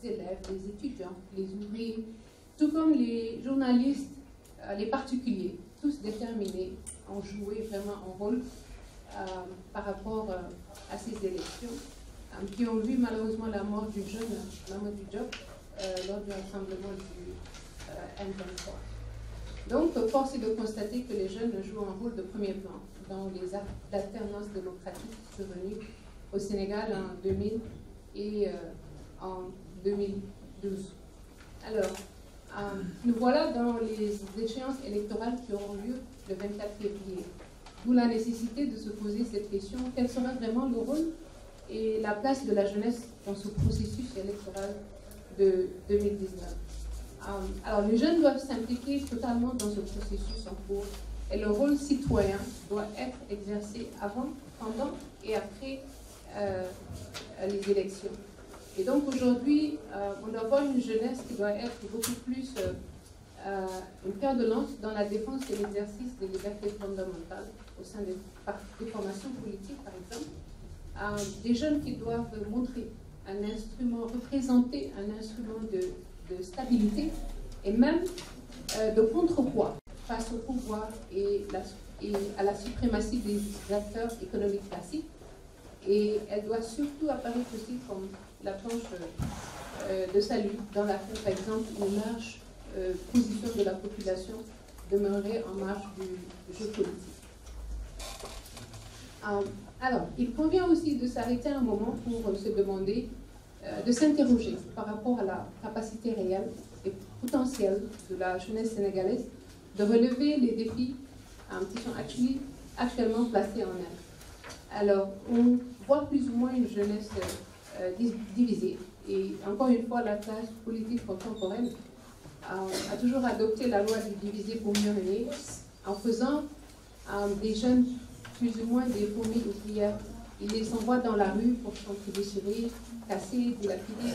élèves, les étudiants, les ouvriers, tout comme les journalistes, les particuliers, tous déterminés, ont joué vraiment un rôle par rapport à ces élections, qui ont vu malheureusement la mort du jeune Mamadou Diop lors du rassemblement du M23. Donc, force est de constater que les jeunes jouent un rôle de premier plan dans les actes d'alternance démocratique survenus au Sénégal en 2000 et en 2012. Alors, nous voilà dans les échéances électorales qui auront lieu le 24 février. D'où la nécessité de se poser cette question: quel sera vraiment le rôle et la place de la jeunesse dans ce processus électoral de 2019? Alors, les jeunes doivent s'impliquer totalement dans ce processus en cours et le rôle citoyen doit être exercé avant, pendant et après les élections. Et donc aujourd'hui, on doit voir une jeunesse qui doit être beaucoup plus une pierre de lance dans la défense et l'exercice des libertés fondamentales au sein des formations politiques, par exemple. Des jeunes qui doivent montrer un instrument, représenter un instrument de stabilité et même de contrepoids face au pouvoir et à la suprématie des acteurs économiques classiques. Et elle doit surtout apparaître aussi comme la planche de salut dans laquelle, par exemple, une large position de la population demeurerait en marge du jeu politique. Alors, il convient aussi de s'arrêter un moment pour se demander, de s'interroger par rapport à la capacité réelle et potentielle de la jeunesse sénégalaise de relever les défis qui sont actuellement placés en elle. Alors, on voit plus ou moins une jeunesse divisée. Et encore une fois, la classe politique contemporaine a toujours adopté la loi du diviser pour mieux régner, en faisant des jeunes plus ou moins des fourmis ouvrières. Ils les envoient dans la rue pour s'entre-déchirer, casser, dilapider,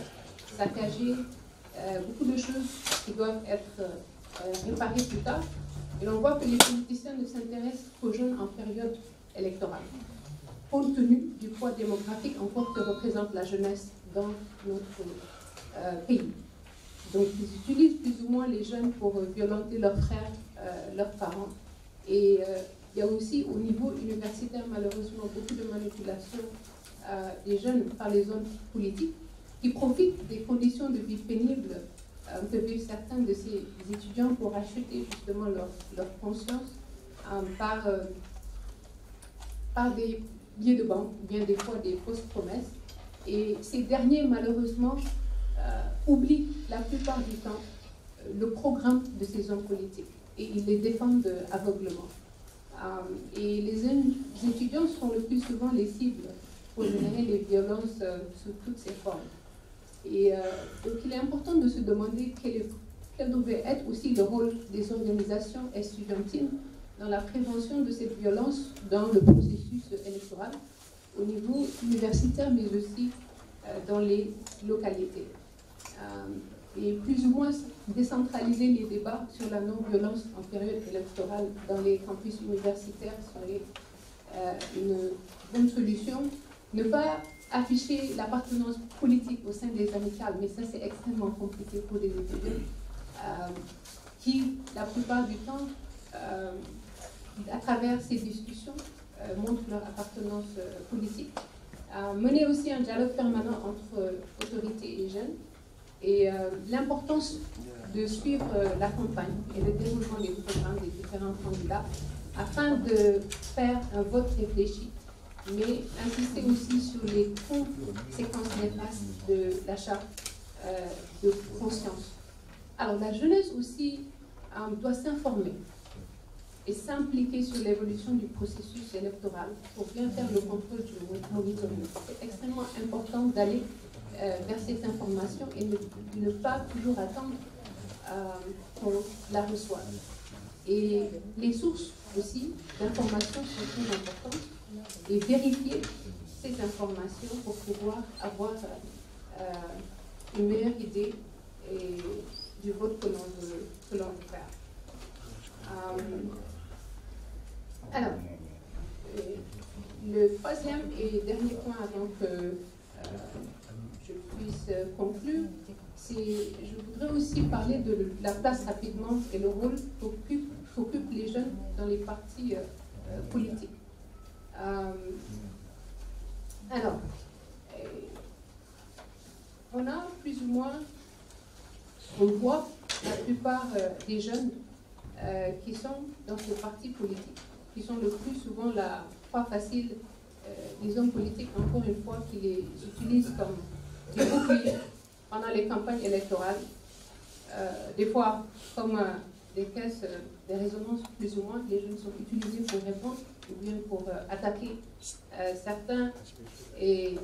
saccager, beaucoup de choses qui doivent être réparées plus tard. Et l'on voit que les politiciens ne s'intéressent qu'aux jeunes en période électorale, compte tenu du poids démographique encore que représente la jeunesse dans notre pays. Donc, ils utilisent plus ou moins les jeunes pour violenter leurs frères, leurs parents. Et il y a aussi au niveau universitaire, malheureusement, beaucoup de manipulation des jeunes par les zones politiques qui profitent des conditions de vie pénibles que vivent certains de ces étudiants pour acheter justement leur conscience par des billets de banque, bien des fois des fausses promesses. Et ces derniers, malheureusement, oublient la plupart du temps le programme de ces hommes politiques et ils les défendent aveuglement. Et les étudiants sont le plus souvent les cibles pour générer les violences sous toutes ses formes. Et donc il est important de se demander quel devait être aussi le rôle des organisations estudiantines dans la prévention de cette violence dans le processus électoral au niveau universitaire, mais aussi dans les localités. Et plus ou moins décentraliser les débats sur la non-violence en période électorale dans les campus universitaires serait une bonne solution. Ne pas afficher l'appartenance politique au sein des amicales, mais ça c'est extrêmement compliqué pour des étudiants qui, la plupart du temps, à travers ces discussions, montrent leur appartenance politique. Mener aussi un dialogue permanent entre autorités et jeunes, et l'importance de suivre la campagne et le déroulement des programmes des différents candidats afin de faire un vote réfléchi, mais insister aussi sur les conséquences néfastes de l'achat de conscience. Alors la jeunesse aussi doit s'informer et s'impliquer sur l'évolution du processus électoral pour bien faire le contrôle du monitoring. C'est extrêmement important d'aller vers cette information et ne pas toujours attendre qu'on la reçoive. Et les sources aussi d'informations sont très importantes et vérifier ces informations pour pouvoir avoir une meilleure idée du vote que l'on veut faire. Alors, Le troisième et dernier point avant que je puisse conclure, je voudrais aussi parler de la place rapidement et le rôle qu'occupent les jeunes dans les partis politiques. Alors, on a plus ou moins, on voit la plupart des jeunes qui sont dans ces partis politiques, qui sont le plus souvent la proie facile des hommes politiques, encore une fois, qui les utilisent comme des boucliers pendant les campagnes électorales, des fois comme des caisses de résonance plus ou moins, les jeunes sont utilisés pour répondre ou bien pour attaquer certains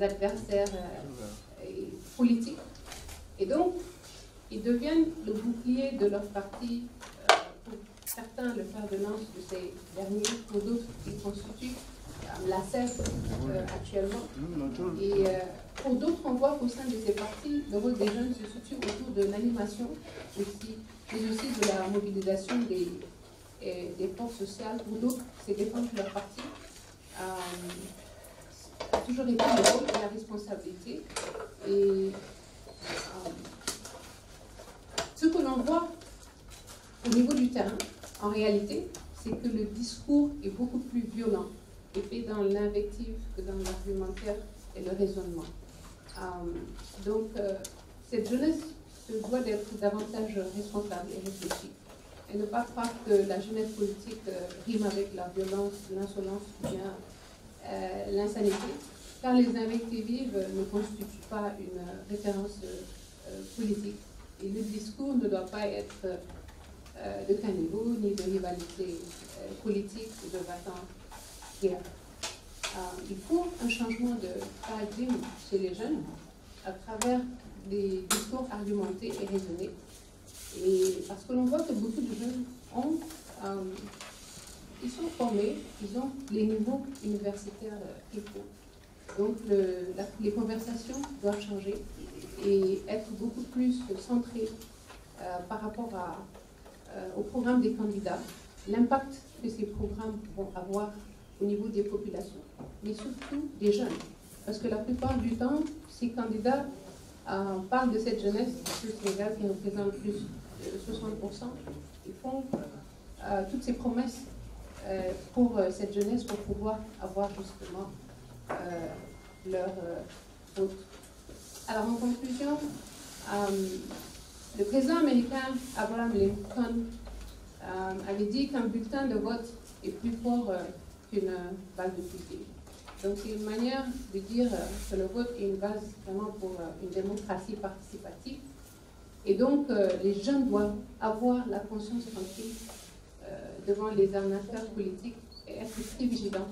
adversaires politiques. Et donc, ils deviennent le bouclier de leur parti, pour certains le fer de lance de ces derniers, pour d'autres ils constituent la sève actuellement. Et pour d'autres, on voit qu'au sein de ces partis, le rôle des jeunes se situe autour de l'animation aussi, mais aussi de la mobilisation des forces sociales. Pour d'autres, c'est défendre leur parti. A toujours été le rôle et la responsabilité. Et ce que l'on voit au niveau du terrain, en réalité, c'est que le discours est beaucoup plus violent et fait dans l'invective que dans l'argumentaire et le raisonnement. Donc, cette jeunesse se doit d'être davantage responsable et réfléchie. Et ne pas croire que la jeunesse politique rime avec la violence, l'insolence ou bien l'insanité, car les invectives ne constituent pas une référence politique. Et le discours ne doit pas être de caniveau, ni de rivalité politique ou de bâton. Il faut un changement de paradigme chez les jeunes à travers des discours argumentés et raisonnés. Et parce que l'on voit que beaucoup de jeunes ils sont formés, ils ont les niveaux universitaires qu'il faut. Donc les conversations doivent changer et être beaucoup plus centrées par rapport au programme des candidats, l'impact que ces programmes vont avoir au niveau des populations, mais surtout des jeunes. Parce que la plupart du temps, ces candidats parlent de cette jeunesse du Sénégal qui représente plus de 60%. Ils font toutes ces promesses pour cette jeunesse pour pouvoir avoir justement leur vote. Alors en conclusion, le président américain Abraham Lincoln avait dit qu'un bulletin de vote est plus fort qu'une balle de fusil. Donc c'est une manière de dire que le vote est une base vraiment pour une démocratie participative. Et donc les jeunes doivent avoir la conscience tranquille devant les arnaqueurs politiques et être très vigilants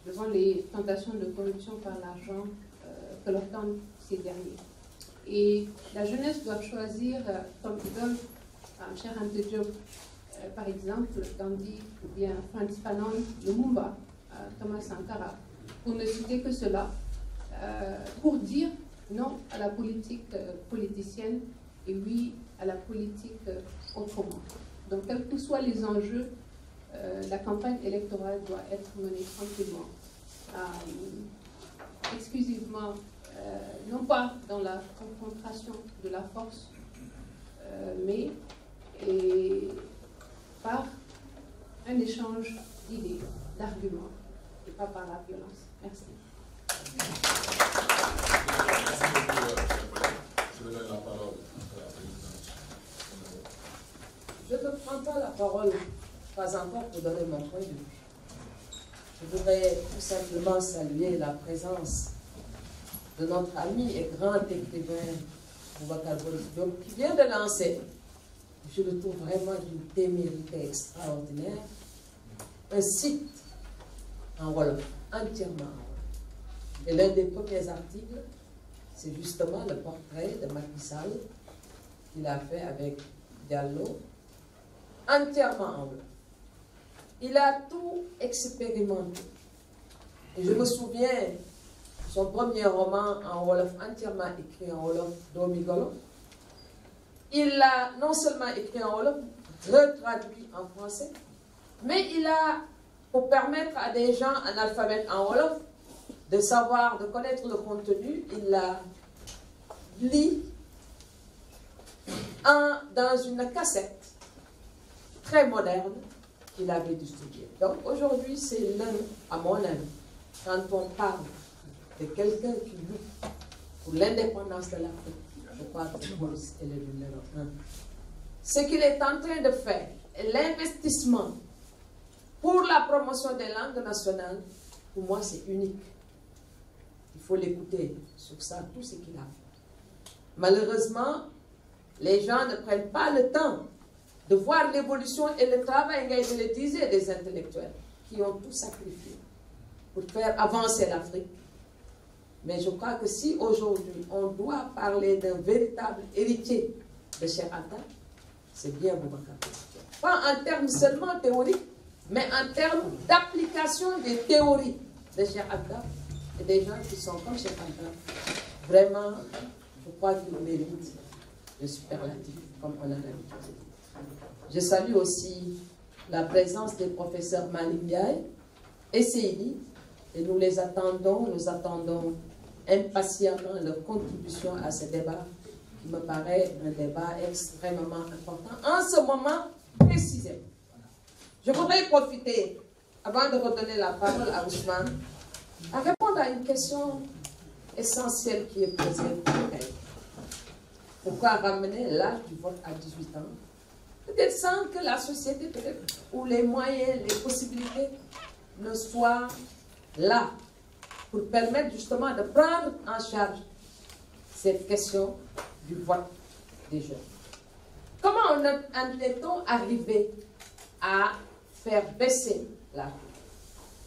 devant les tentations de corruption par l'argent que leur tendent ces derniers. Et la jeunesse doit choisir comme idole Cheikh Anta Diop, par exemple, Gandhi ou bien Frantz Fanon, Lumumba, Thomas Sankara, pour ne citer que cela, pour dire non à la politique politicienne et oui à la politique autrement. Donc, quels que soient les enjeux, la campagne électorale doit être menée tranquillement, exclusivement, non pas dans la confrontation de la force, mais par un échange d'idées, d'arguments, et pas par la violence. Merci. Je vais donner la parole à la présidente. Je ne prends pas la parole, pas encore pour donner mon point de vue. Je voudrais tout simplement saluer la présence de notre ami et grand écrivain Boubacar Boris Diop, qui vient de lancer, je le trouve vraiment d'une témérité extraordinaire, un site en Wolof, entièrement en Wolof. Et l'un des premiers articles, c'est justement le portrait de Macky Sall qu'il a fait avec Diallo, entièrement en Wolof. Il a tout expérimenté. Et je me souviens, son premier roman en Wolof, entièrement écrit en Wolof, Domigolo, il l'a non seulement écrit en Wolof, retraduit en français, mais il a pour permettre à des gens analphabètes en Wolof de savoir, de connaître le contenu. Il l'a lit dans une cassette très moderne qu'il avait distribuée. Donc aujourd'hui, c'est l'un, à mon avis, quand on parle de quelqu'un qui lutte pour l'indépendance de l'Afrique, je crois que Maurice est le numéro 1. Ce qu'il est en train de faire, l'investissement pour la promotion des langues nationales, pour moi, c'est unique. Il faut l'écouter sur ça, tout ce qu'il a fait. Malheureusement, les gens ne prennent pas le temps de voir l'évolution et le travail, je le disais, des intellectuels qui ont tout sacrifié pour faire avancer l'Afrique. Mais je crois que si aujourd'hui on doit parler d'un véritable héritier de Cheikh Anta, c'est bien Boubacar. Pas en termes seulement théoriques, mais en termes d'application des théories de Cheikh Anta et des gens qui sont comme Cheikh Anta. Vraiment, je crois qu'ils méritent le superlatif, comme on a l'habitude. Je salue aussi la présence des professeurs Malick Ndiaye et Seydi, et nous les attendons, nous attendons impatiemment leur contribution à ce débat, qui me paraît un débat extrêmement important, en ce moment précisément. Je voudrais profiter, avant de redonner la parole à Ousmane, à répondre à une question essentielle qui est posée pour elle. Pourquoi ramener l'âge du vote à 18 ans? Peut-être sans que la société, peut-être, ou les moyens, les possibilités ne soient là pour permettre justement de prendre en charge cette question du vote des jeunes. Comment en est-on arrivé à faire baisser l'âge?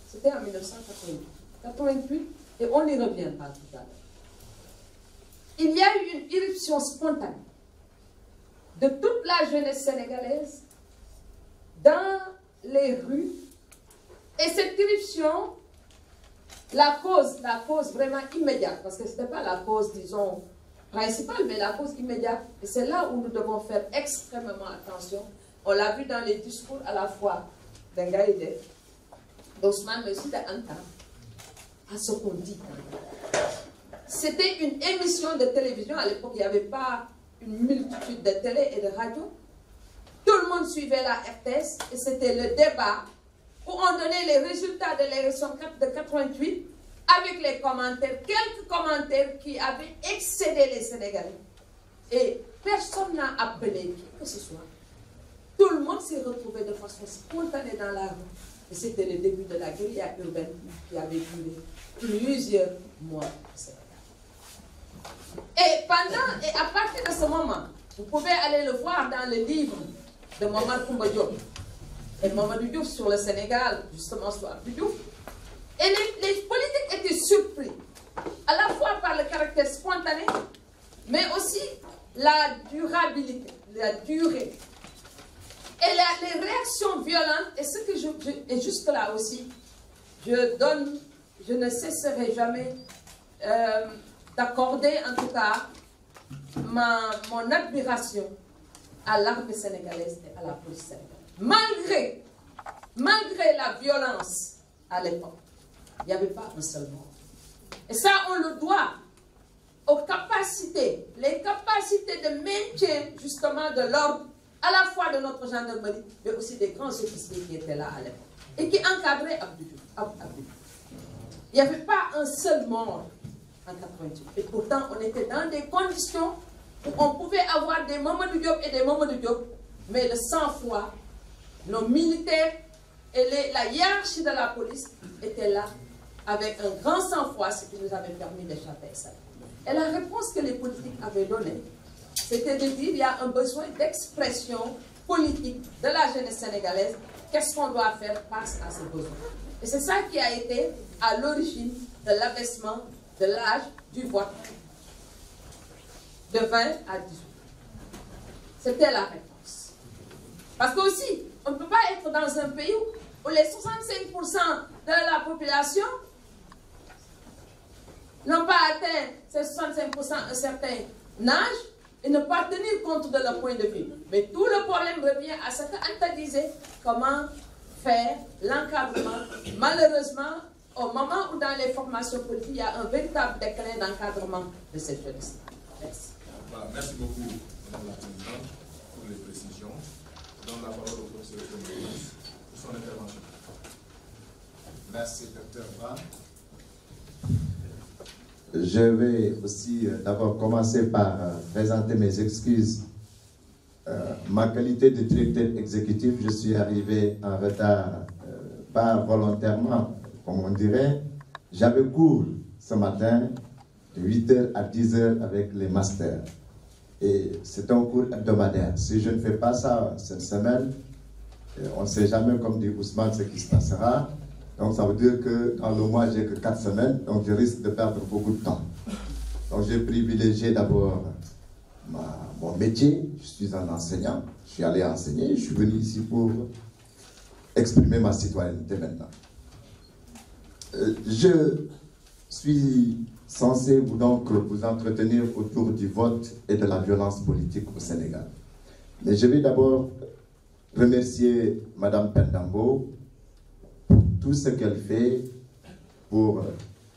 C'était en 1988, et on y reviendra tout à l'heure. Il y a eu une irruption spontanée de toute la jeunesse sénégalaise dans les rues, et cette irruption, la cause vraiment immédiate, parce que ce n'était pas la cause, disons, principale, mais la cause immédiate, et c'est là où nous devons faire extrêmement attention. On l'a vu dans les discours à la fois d'Engaïde, d'Ousmane, mais aussi d'Anta, à ce qu'on dit. C'était une émission de télévision, à l'époque il n'y avait pas une multitude de télé et de radio. Tout le monde suivait la RTS, et c'était le débat où on donnait les résultats de l'élection de 88 avec les commentaires, quelques commentaires qui avaient excédé les Sénégalais. Et personne n'a appelé qui que ce soit. Tout le monde s'est retrouvé de façon spontanée dans la rue. Et c'était le début de la guérilla urbaine qui avait duré plusieurs mois au Sénégal. Et à partir de ce moment, vous pouvez aller le voir dans le livre de Mamadou Koumba Diop et Mamadou Diouf sur le Sénégal, justement sur Abdou Diouf. Et les politiques étaient surpris, à la fois par le caractère spontané, mais aussi la durabilité, la durée. Et les réactions violentes, et ce que et jusque là aussi, je ne cesserai jamais d'accorder en tout cas mon admiration à l'armée sénégalaise et à la police sénégalaise. Malgré la violence à l'époque, il n'y avait pas un seul mort. Et ça, on le doit aux capacités, les capacités de maintien justement de l'ordre, à la fois de notre gendarmerie, mais aussi des grands officiers qui étaient là à l'époque et qui encadraient Abdou Diouf. Il n'y avait pas un seul mort en 88. Et pourtant, on était dans des conditions où on pouvait avoir des Mamadou Diop et des Mamadou Diop, mais le sang-froid, nos militaires et la hiérarchie de la police étaient là avec un grand sang-froid, ce qui nous avait permis d'échapper à ça. Et la réponse que les politiques avaient donnée, c'était de dire qu'il y a un besoin d'expression politique de la jeunesse sénégalaise. Qu'est-ce qu'on doit faire face à ces besoins? Et c'est ça qui a été à l'origine de l'abaissement de l'âge du vote de 20 à 18. C'était la réponse. Parce que aussi, on ne peut pas être dans un pays où les 65% de la population n'ont pas atteint ces 65% à un certain âge et ne pas tenir compte de leur point de vue. Mais tout le problème revient à ce qu'Anta disait, comment faire l'encadrement. Malheureusement, au moment où dans les formations politiques, il y a un véritable déclin d'encadrement de cette jeunesse. Merci. Voilà, merci beaucoup, Madame la Présidente, pour les précisions. Je donne la parole au professeur pour son intervention. Merci, Dr. Ba. Je vais aussi d'abord commencer par présenter mes excuses. Ma qualité de directeur exécutif, je suis arrivé en retard, pas volontairement, comme on dirait. J'avais cours ce matin de 8h à 10h avec les masters. Et c'est un cours hebdomadaire. Si je ne fais pas ça cette semaine, on ne sait jamais, comme dit Ousmane, ce qui se passera. Donc ça veut dire que dans le mois, j'ai que 4 semaines, donc je risque de perdre beaucoup de temps. Donc j'ai privilégié d'abord mon métier. Je suis un enseignant, je suis allé enseigner, je suis venu ici pour exprimer ma citoyenneté maintenant. Je suis censé vous entretenir autour du vote et de la violence politique au Sénégal. Mais je vais d'abord remercier Mme Pendambo pour tout ce qu'elle fait pour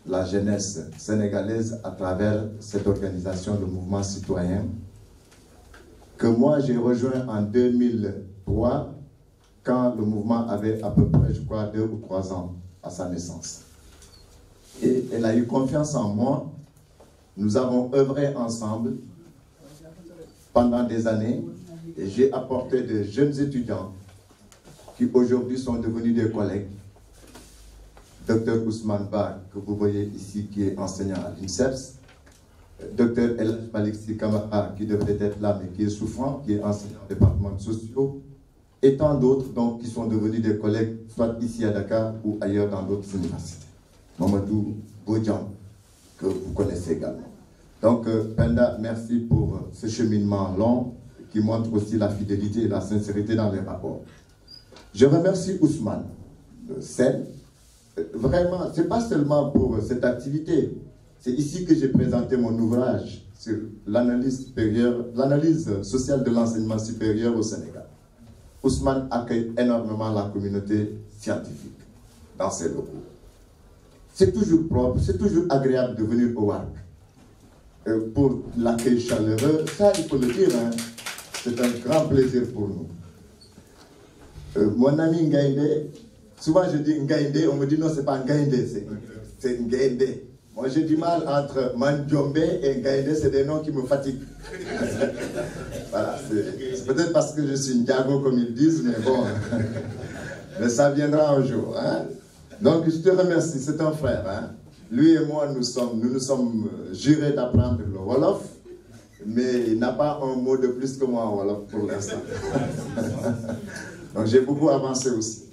la jeunesse sénégalaise à travers cette organisation, le mouvement citoyen, que moi j'ai rejoint en 2003, quand le mouvement avait à peu près, je crois, 2 ou 3 ans à sa naissance. Et elle a eu confiance en moi. Nous avons œuvré ensemble pendant des années et j'ai apporté de jeunes étudiants qui aujourd'hui sont devenus des collègues. Dr Ousmane Ba, que vous voyez ici, qui est enseignant à l'INSEPS, Dr El Maliksi Kamara, qui devrait être là, mais qui est souffrant, qui est enseignant au département de sociaux, et tant d'autres donc, qui sont devenus des collègues, soit ici à Dakar ou ailleurs dans d'autres universités. Mamadou Bodjan, que vous connaissez également. Donc, Penda, merci pour ce cheminement long qui montre aussi la fidélité et la sincérité dans les rapports. Je remercie Ousmane Sène. Vraiment, ce n'est pas seulement pour cette activité. C'est ici que j'ai présenté mon ouvrage sur l'analyse sociale de l'enseignement supérieur au Sénégal. Ousmane accueille énormément la communauté scientifique dans ses locaux. C'est toujours propre, c'est toujours agréable de venir au WARC. Pour l'accueil chaleureux, ça il faut le dire, hein, c'est un grand plaisir pour nous. Mon ami Ngaïndé, souvent je dis Ngaïndé, on me dit non, c'est pas Ngaïndé, c'est Ngaïndé. Moi j'ai du mal entre Mandjombe et Ngaïndé, c'est des noms qui me fatiguent. Voilà, c'est peut-être parce que je suis Ndiago comme ils disent, mais bon, mais ça viendra un jour. Hein? Donc je te remercie, c'est un frère. Hein? Lui et moi, nous nous sommes jurés d'apprendre le Wolof, mais il n'a pas un mot de plus que moi en Wolof pour l'instant. Donc j'ai beaucoup avancé aussi.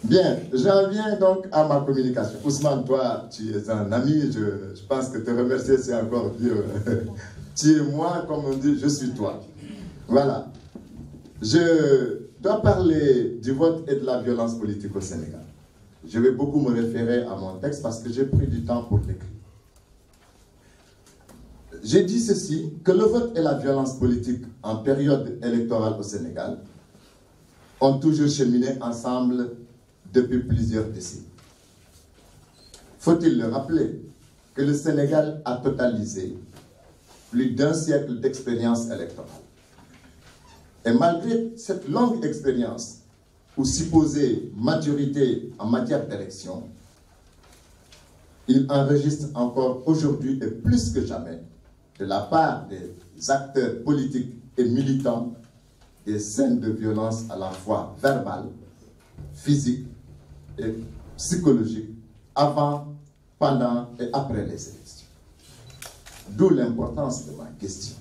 Bien, j'en viens donc à ma communication. Ousmane, toi, tu es un ami, je pense que te remercier, c'est encore dire, tu es moi, comme on dit, je suis toi. Voilà. Je dois parler du vote et de la violence politique au Sénégal. Je vais beaucoup me référer à mon texte parce que j'ai pris du temps pour l'écrire. J'ai dit ceci, que le vote et la violence politique en période électorale au Sénégal ont toujours cheminé ensemble depuis plusieurs décennies. Faut-il le rappeler que le Sénégal a totalisé plus d'1 siècle d'expérience électorale. Et malgré cette longue expérience ou supposée maturité en matière d'élection, il enregistre encore aujourd'hui et plus que jamais de la part des acteurs politiques et militants des scènes de violence à la fois verbales, physiques et psychologiques avant, pendant et après les élections. D'où l'importance de ma question.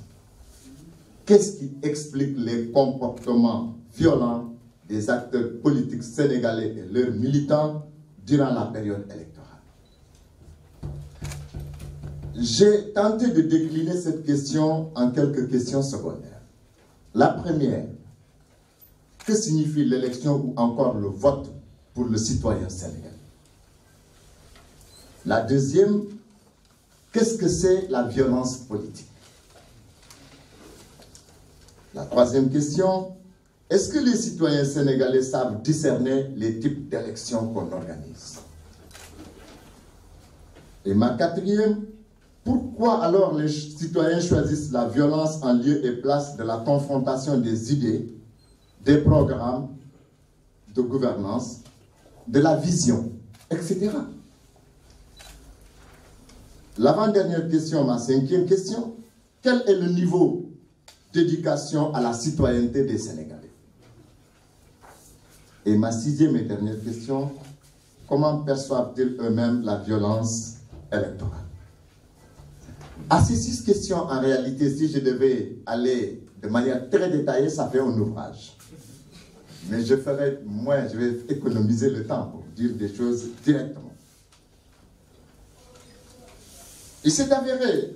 Qu'est-ce qui explique les comportements violents des acteurs politiques sénégalais et leurs militants durant la période électorale? J'ai tenté de décliner cette question en quelques questions secondaires. La première, que signifie l'élection ou encore le vote pour le citoyen sénégalais? La deuxième, qu'est-ce que c'est la violence politique? La troisième question, est-ce que les citoyens sénégalais savent discerner les types d'élections qu'on organise? Et ma quatrième, pourquoi alors les citoyens choisissent la violence en lieu et place de la confrontation des idées, des programmes de gouvernance, de la vision, etc. L'avant-dernière question, ma cinquième question, quel est le niveau d'éducation à la citoyenneté des Sénégalais? Et ma sixième et dernière question, comment perçoivent-ils eux-mêmes la violence électorale? À ces 6 questions, en réalité, si je devais aller de manière très détaillée, ça fait un ouvrage. Mais je vais économiser le temps pour dire des choses directement. Il s'est avéré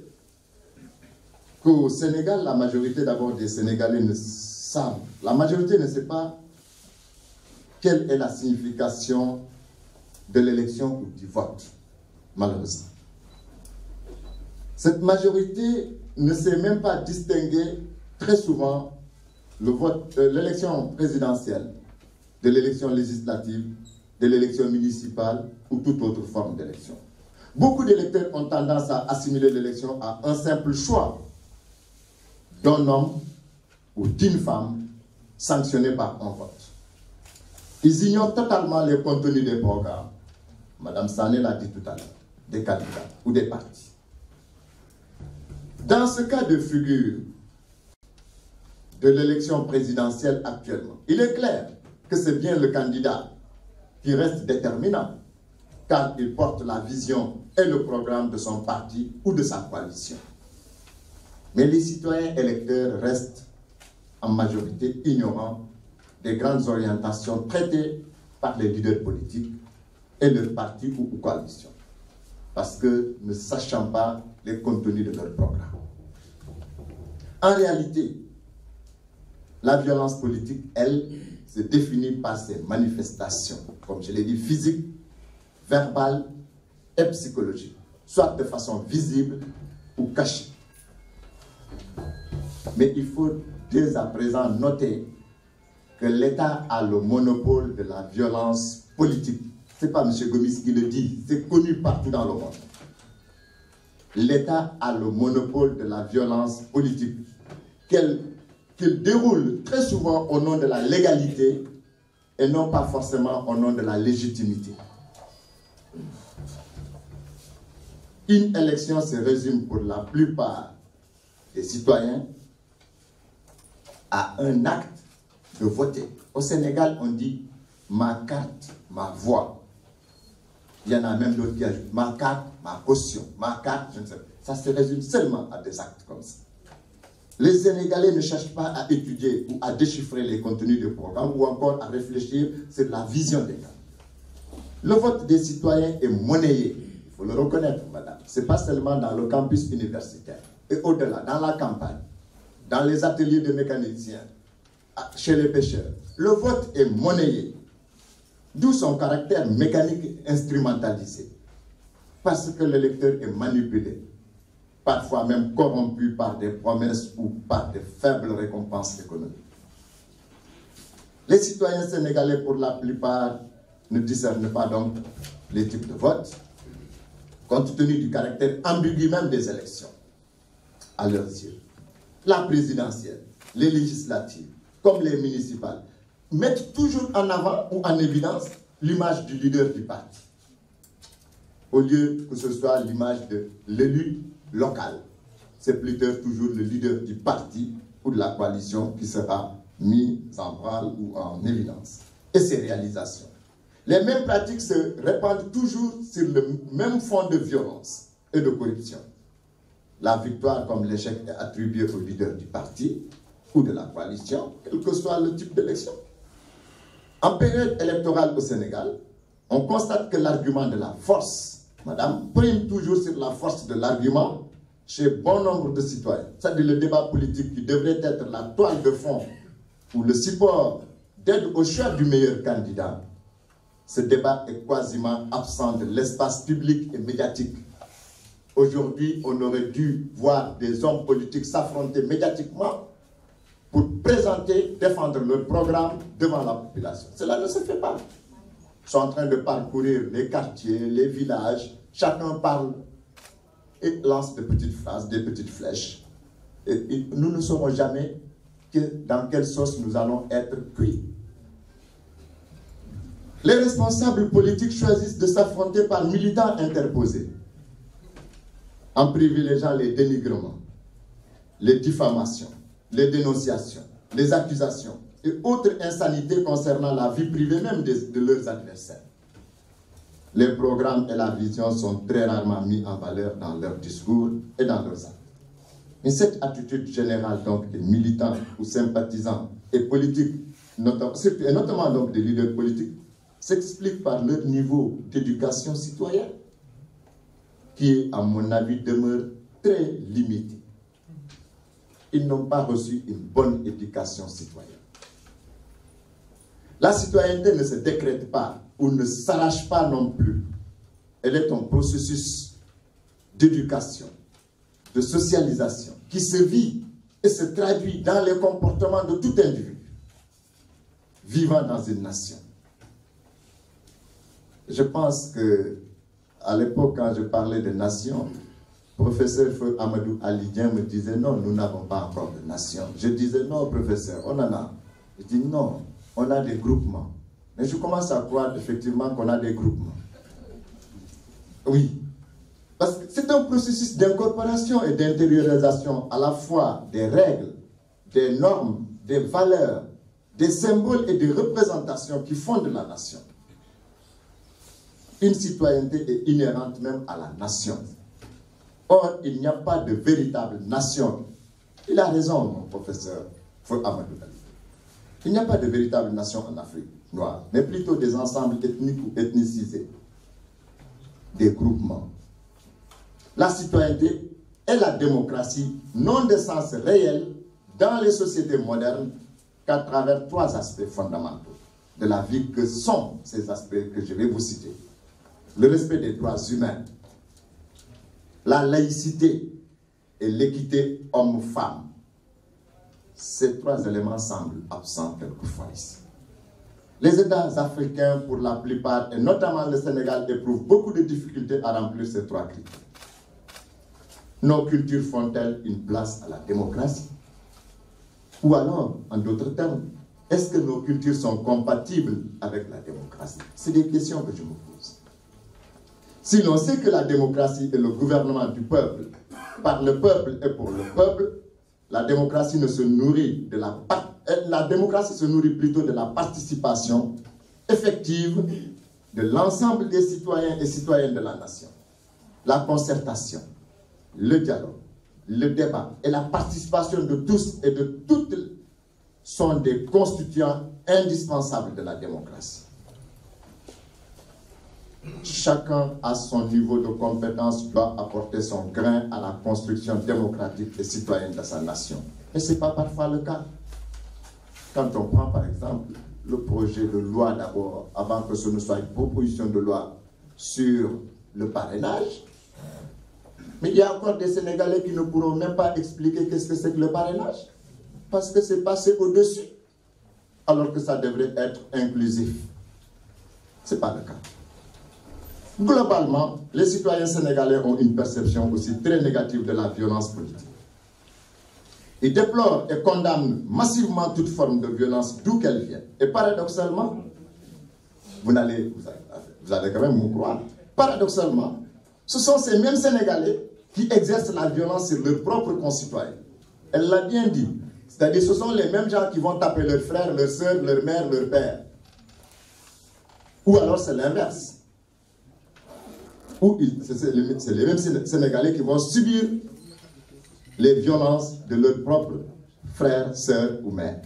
qu'au Sénégal, la majorité d'abord des Sénégalais ne savent, la majorité ne sait pas quelle est la signification de l'élection ou du vote, malheureusement. Cette majorité ne sait même pas distinguer très souvent l'élection présidentielle de l'élection législative, de l'élection municipale ou toute autre forme d'élection. Beaucoup d'électeurs ont tendance à assimiler l'élection à un simple choix d'un homme ou d'une femme sanctionné par un vote. Ils ignorent totalement les contenus des programmes. Madame Sané l'a dit tout à l'heure, des candidats ou des partis. Dans ce cas de figure de l'élection présidentielle actuellement, il est clair que c'est bien le candidat qui reste déterminant, car il porte la vision et le programme de son parti ou de sa coalition. Mais les citoyens électeurs restent en majorité ignorants des grandes orientations traitées par les leaders politiques et leurs partis ou coalitions, parce que ne sachant pas les contenus de leur programme. En réalité, la violence politique, elle, se définit par ses manifestations, comme je l'ai dit, physiques, verbales et psychologiques, soit de façon visible ou cachée. Mais il faut dès à présent noter que l'État a le monopole de la violence politique. Ce n'est pas M. Gomis qui le dit, c'est connu partout dans le monde. L'État a le monopole de la violence politique, qu'il déroule très souvent au nom de la légalité et non pas forcément au nom de la légitimité. Une élection se résume pour la plupart des citoyens à un acte de voter. Au Sénégal, on dit ma carte, ma voix. Il y en a même d'autres qui ajoutent ma carte, ma caution, ma carte, je ne sais pas. Ça se résume seulement à des actes comme ça. Les Sénégalais ne cherchent pas à étudier ou à déchiffrer les contenus du programme ou encore à réfléchir sur la vision des cas. Le vote des citoyens est monnayé, il faut le reconnaître, madame. Ce n'est pas seulement dans le campus universitaire, et au-delà, dans la campagne, dans les ateliers de mécaniciens, chez les pêcheurs. Le vote est monnayé, d'où son caractère mécanique et instrumentalisé, parce que l'électeur est manipulé, parfois même corrompu par des promesses ou par de faibles récompenses économiques. Les citoyens sénégalais, pour la plupart, ne discernent pas donc les types de vote, compte tenu du caractère ambigu même des élections, à leurs yeux. La présidentielle, les législatives, comme les municipales, mettent toujours en avant ou en évidence l'image du leader du parti, au lieu que ce soit l'image de l'élu local. C'est plutôt toujours le leader du parti ou de la coalition qui sera mis en branle ou en évidence. Et ses réalisations. Les mêmes pratiques se répandent toujours sur le même fond de violence et de corruption. La victoire comme l'échec est attribuée au leader du parti ou de la coalition, quel que soit le type d'élection. En période électorale au Sénégal, on constate que l'argument de la force, madame, prime toujours sur la force de l'argument chez bon nombre de citoyens. C'est-à-dire le débat politique qui devrait être la toile de fond ou le support d'aide au choix du meilleur candidat. Ce débat est quasiment absent de l'espace public et médiatique. Aujourd'hui, on aurait dû voir des hommes politiques s'affronter médiatiquement pour présenter, défendre leur programme devant la population. Cela ne se fait pas. Ils sont en train de parcourir les quartiers, les villages, chacun parle et lance des petites phrases, des petites flèches. Et nous ne saurons jamais dans quelle sauce nous allons être cuits. Les responsables politiques choisissent de s'affronter par militants interposés, en privilégiant les dénigrements, les diffamations, les dénonciations, les accusations et autres insanités concernant la vie privée même de leurs adversaires. Les programmes et la vision sont très rarement mis en valeur dans leurs discours et dans leurs actes. Mais cette attitude générale donc des militants ou sympathisants et politiques, notamment donc des leaders politiques, s'explique par leur niveau d'éducation citoyenne, qui, à mon avis, demeure très limité. Ils n'ont pas reçu une bonne éducation citoyenne. La citoyenneté ne se décrète pas ou ne s'arrache pas non plus. Elle est un processus d'éducation, de socialisation, qui se vit et se traduit dans les comportements de tout individu vivant dans une nation. Je pense que à l'époque, quand je parlais de nation, le professeur Amadou Alidien me disait non, nous n'avons pas encore de nation. Je disais non, professeur, on en a. Il dit non, on a des groupements. Mais je commence à croire effectivement qu'on a des groupements. Oui, parce que c'est un processus d'incorporation et d'intériorisation à la fois des règles, des normes, des valeurs, des symboles et des représentations qui fondent la nation. Une citoyenneté est inhérente même à la nation. Or, il n'y a pas de véritable nation. Il a raison, mon professeur Amadou Ali. Il n'y a pas de véritable nation en Afrique noire, mais plutôt des ensembles ethniques ou ethnicisés, des groupements. La citoyenneté et la démocratie n'ont de sens réel dans les sociétés modernes qu'à travers trois aspects fondamentaux de la vie que sont ces aspects que je vais vous citer. Le respect des droits humains, la laïcité et l'équité homme-femme. Ces trois éléments semblent absents quelquefois ici. Les États africains, pour la plupart, et notamment le Sénégal, éprouvent beaucoup de difficultés à remplir ces trois critères. Nos cultures font-elles une place à la démocratie? Ou alors, en d'autres termes, est-ce que nos cultures sont compatibles avec la démocratie? C'est des questions que je me pose. Si l'on sait que la démocratie est le gouvernement du peuple, par le peuple et pour le peuple, la démocratie se nourrit plutôt de la participation effective de l'ensemble des citoyens et citoyennes de la nation. La concertation, le dialogue, le débat et la participation de tous et de toutes sont des constituants indispensables de la démocratie. Chacun, à son niveau de compétence, doit apporter son grain à la construction démocratique et citoyenne de sa nation. Et ce n'est pas parfois le cas. Quand on prend par exemple le projet de loi d'abord, avant que ce ne soit une proposition de loi sur le parrainage, mais il y a encore des Sénégalais qui ne pourront même pas expliquer qu'est-ce que c'est que le parrainage, parce que c'est passé au-dessus, alors que ça devrait être inclusif. Ce n'est pas le cas. Globalement, les citoyens sénégalais ont une perception aussi très négative de la violence politique. Ils déplorent et condamnent massivement toute forme de violence d'où qu'elle vienne. Et paradoxalement, vous allez quand même me croire, paradoxalement, ce sont ces mêmes Sénégalais qui exercent la violence sur leurs propres concitoyens. Elle l'a bien dit. C'est-à-dire ce sont les mêmes gens qui vont taper leurs frères, leurs sœurs, leur mère, leur père. Ou alors c'est l'inverse. Ou c'est les mêmes Sénégalais qui vont subir les violences de leurs propres frères, sœurs ou mères.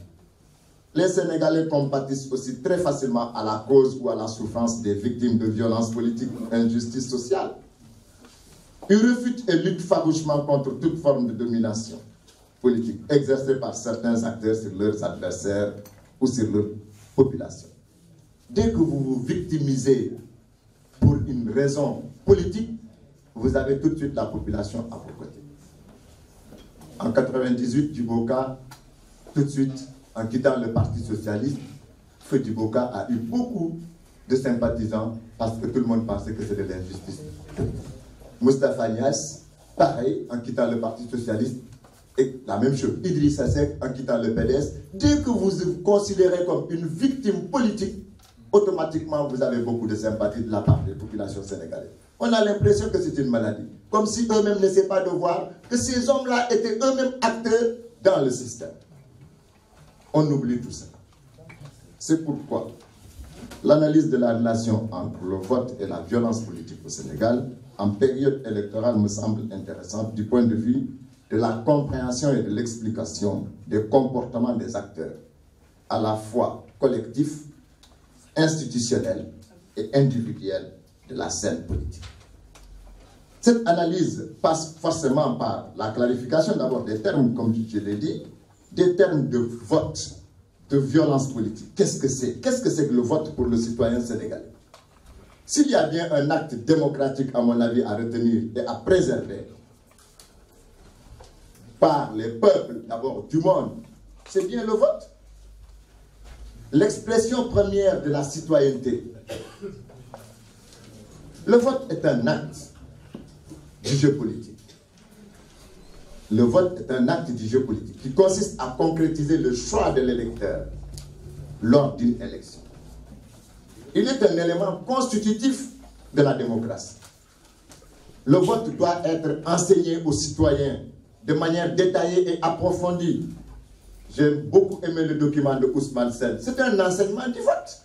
Les Sénégalais compatissent aussi très facilement à la cause ou à la souffrance des victimes de violences politiques ou injustices sociales. Ils refutent et luttent farouchement contre toute forme de domination politique exercée par certains acteurs sur leurs adversaires ou sur leur population. Dès que vous vous victimisez pour une raison politique, vous avez tout de suite la population à vos côtés. En 98, Djiboka tout de suite, en quittant le Parti socialiste, Feu Boka a eu beaucoup de sympathisants parce que tout le monde pensait que c'était de l'injustice. Moustapha Niasse, pareil, en quittant le Parti socialiste, et la même chose. Idrissa Seck, en quittant le PDS, dès que vous vous considérez comme une victime politique, automatiquement vous avez beaucoup de sympathie de la part des populations sénégalaises. On a l'impression que c'est une maladie. Comme si eux-mêmes n'essaient pas de voir que ces hommes-là étaient eux-mêmes acteurs dans le système. On oublie tout ça. C'est pourquoi l'analyse de la relation entre le vote et la violence politique au Sénégal, en période électorale, me semble intéressante du point de vue de la compréhension et de l'explication des comportements des acteurs, à la fois collectifs, institutionnels et individuels de la scène politique. Cette analyse passe forcément par la clarification d'abord des termes, comme je l'ai dit, des termes de vote, de violence politique. Qu'est-ce que c'est? Qu'est-ce que c'est que le vote pour le citoyen sénégalais? S'il y a bien un acte démocratique, à mon avis, à retenir et à préserver par les peuples, d'abord du monde, c'est bien le vote. L'expression première de la citoyenneté. Le vote est un acte du jeu politique. Le vote est un acte du jeu politique qui consiste à concrétiser le choix de l'électeur lors d'une élection. Il est un élément constitutif de la démocratie. Le vote doit être enseigné aux citoyens de manière détaillée et approfondie. J'ai beaucoup aimé le document de Ousmane Sène. C'est un enseignement du vote.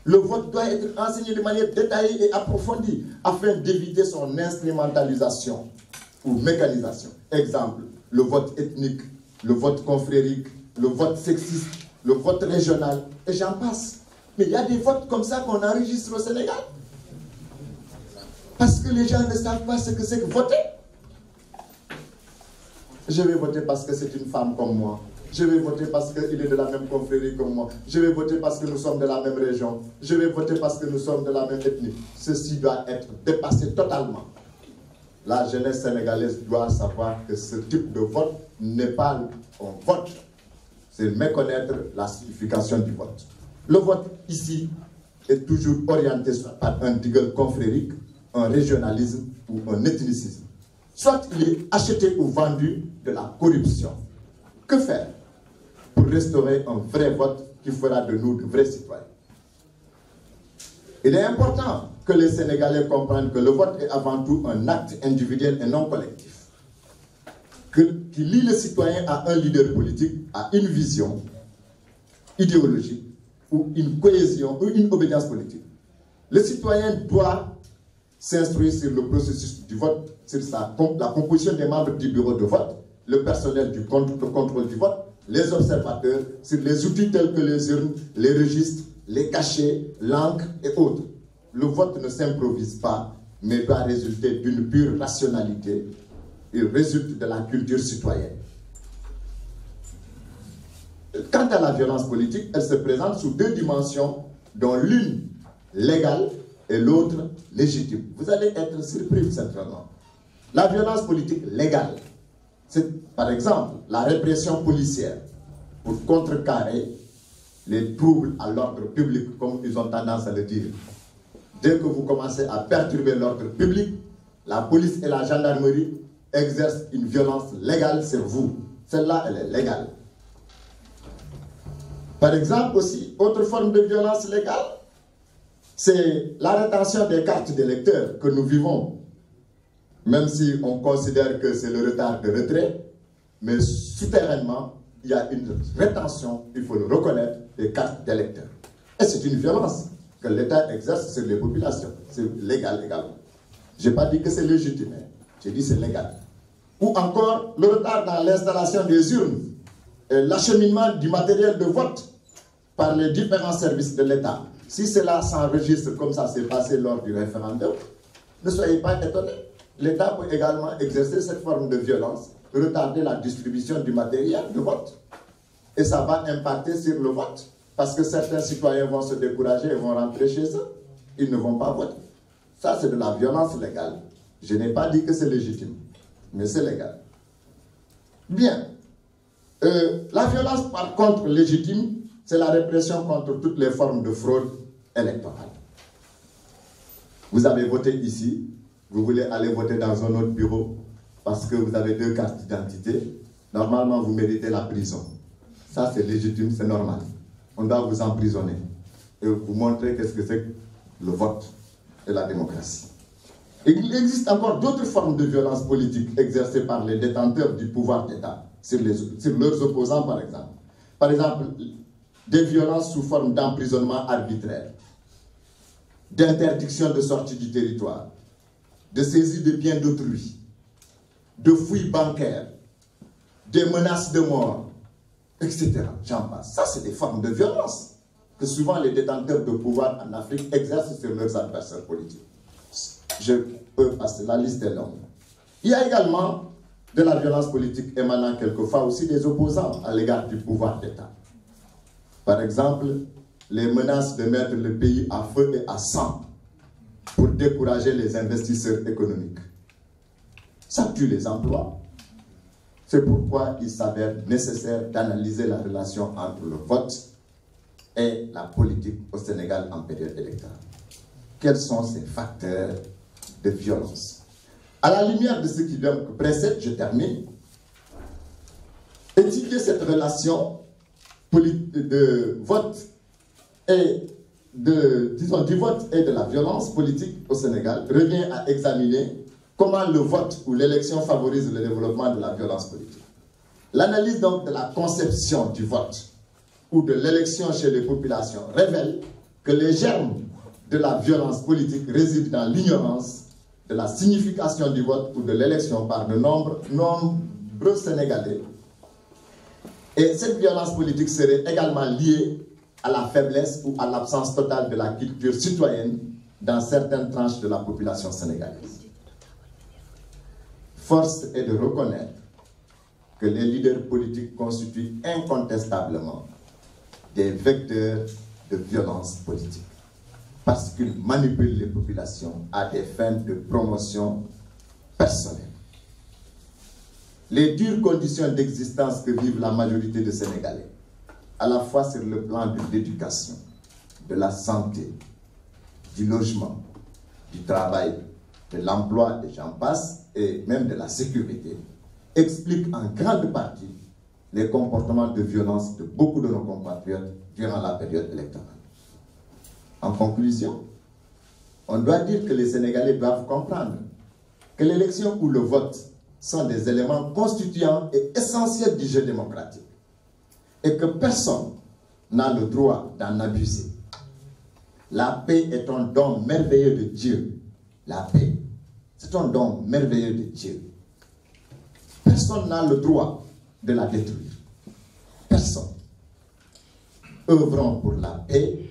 Le vote doit être enseigné de manière détaillée et approfondie afin d'éviter son instrumentalisation ou mécanisation. Exemple, le vote ethnique, le vote confrérique, le vote sexiste, le vote régional, et j'en passe. Mais il y a des votes comme ça qu'on enregistre au Sénégal. Parce que les gens ne savent pas ce que c'est que voter. Je vais voter parce que c'est une femme comme moi. Je vais voter parce qu'il est de la même confrérie que moi. Je vais voter parce que nous sommes de la même région. Je vais voter parce que nous sommes de la même ethnie. Ceci doit être dépassé totalement. La jeunesse sénégalaise doit savoir que ce type de vote n'est pas un vote. C'est méconnaître la signification du vote. Le vote ici est toujours orienté par un degré confrérique, un régionalisme ou un ethnicisme. Soit il est acheté ou vendu de la corruption. Que faire pour restaurer un vrai vote qui fera de nous de vrais citoyens? Il est important que les Sénégalais comprennent que le vote est avant tout un acte individuel et non collectif. Qui lie le citoyen à un leader politique, à une vision idéologique ou une cohésion ou une obédience politique. Le citoyen doit s'instruire sur le processus du vote, sur la composition des membres du bureau de vote, le personnel du contrôle du vote, les observateurs, sur les outils tels que les urnes, les registres, les cachets, l'encre et autres. Le vote ne s'improvise pas, mais doit résulter d'une pure rationalité. Il résulte de la culture citoyenne. Quant à la violence politique, elle se présente sous deux dimensions, dont l'une légale et l'autre légitime. Vous allez être surpris certainement. La violence politique légale, c'est par exemple la répression policière pour contrecarrer les troubles à l'ordre public, comme ils ont tendance à le dire. Dès que vous commencez à perturber l'ordre public, la police et la gendarmerie exercent une violence légale sur vous. Celle-là, elle est légale. Par exemple aussi, autre forme de violence légale, c'est la rétention des cartes d'électeurs que nous vivons. Même si on considère que c'est le retard de retrait, mais souterrainement, il y a une rétention, il faut le reconnaître, des cartes d'électeurs. Et c'est une violence que l'État exerce sur les populations. C'est légal également. Je n'ai pas dit que c'est légitime, j'ai dit c'est légal. Ou encore le retard dans l'installation des urnes et l'acheminement du matériel de vote par les différents services de l'État. Si cela s'enregistre comme ça s'est passé lors du référendum, ne soyez pas étonnés. L'État peut également exercer cette forme de violence, retarder la distribution du matériel de vote. Et ça va impacter sur le vote, parce que certains citoyens vont se décourager et vont rentrer chez eux. Ils ne vont pas voter. Ça, c'est de la violence légale. Je n'ai pas dit que c'est légitime, mais c'est légal. Bien. La violence, par contre, légitime, c'est la répression contre toutes les formes de fraude électorale. Vous avez voté ici, vous voulez aller voter dans un autre bureau parce que vous avez 2 cartes d'identité. Normalement, vous méritez la prison. Ça, c'est légitime, c'est normal. On doit vous emprisonner et vous montrer qu'est-ce que c'est que le vote et la démocratie. Et il existe encore d'autres formes de violence politique exercées par les détenteurs du pouvoir d'État sur leurs opposants, par exemple. Par exemple, des violences sous forme d'emprisonnement arbitraire, d'interdiction de sortie du territoire, de saisie de biens d'autrui, de fouilles bancaires, des menaces de mort, etc. J'en passe. Ça, c'est des formes de violence que souvent les détenteurs de pouvoir en Afrique exercent sur leurs adversaires politiques. Je peux passer, la liste est longue. Il y a également de la violence politique émanant quelquefois aussi des opposants à l'égard du pouvoir d'État. Par exemple, les menaces de mettre le pays à feu et à sang pour décourager les investisseurs économiques. Ça tue les emplois. C'est pourquoi il s'avère nécessaire d'analyser la relation entre le vote et la politique au Sénégal en période électorale. Quels sont ces facteurs de violence? À la lumière de ce qui précède, je termine. Étudier cette relation de vote et du vote et de la violence politique au Sénégal revient à examiner comment le vote ou l'élection favorise le développement de la violence politique. L'analyse donc de la conception du vote ou de l'élection chez les populations révèle que les germes de la violence politique résident dans l'ignorance de la signification du vote ou de l'élection par de nombreux Sénégalais. Et cette violence politique serait également liée à la faiblesse ou à l'absence totale de la culture citoyenne dans certaines tranches de la population sénégalaise. Force est de reconnaître que les leaders politiques constituent incontestablement des vecteurs de violence politique parce qu'ils manipulent les populations à des fins de promotion personnelle. Les dures conditions d'existence que vivent la majorité des Sénégalais, à la fois sur le plan de l'éducation, de la santé, du logement, du travail, de l'emploi, et j'en passe, et même de la sécurité, expliquent en grande partie les comportements de violence de beaucoup de nos compatriotes durant la période électorale. En conclusion, on doit dire que les Sénégalais doivent comprendre que l'élection ou le vote sont des éléments constituants et essentiels du jeu démocratique et que personne n'a le droit d'en abuser. La paix est un don merveilleux de Dieu. La paix, c'est un don merveilleux de Dieu. Personne n'a le droit de la détruire. Personne. Œuvrons pour la paix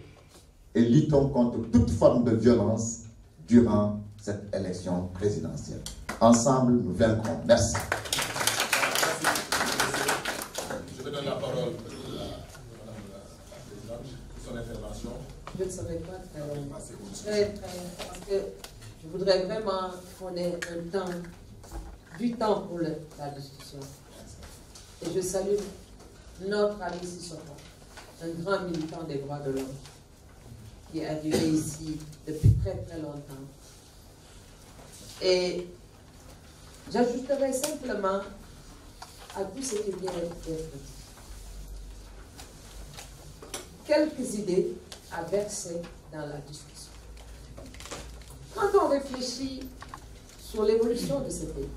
et luttons contre toute forme de violence durant cette élection présidentielle. Ensemble, nous vaincrons. Merci. Je vais donner la parole à Madame la Présidente pour son intervention. Je ne serai pas très parce que je voudrais vraiment qu'on ait du temps pour la discussion. Et je salue notre ami Sissoko, un grand militant des droits de l'homme, qui a duré ici depuis très très longtemps. Et j'ajouterai simplement à tout ce qui vient d'être dit quelques idées à verser dans la discussion. Quand on réfléchit sur l'évolution de ce pays,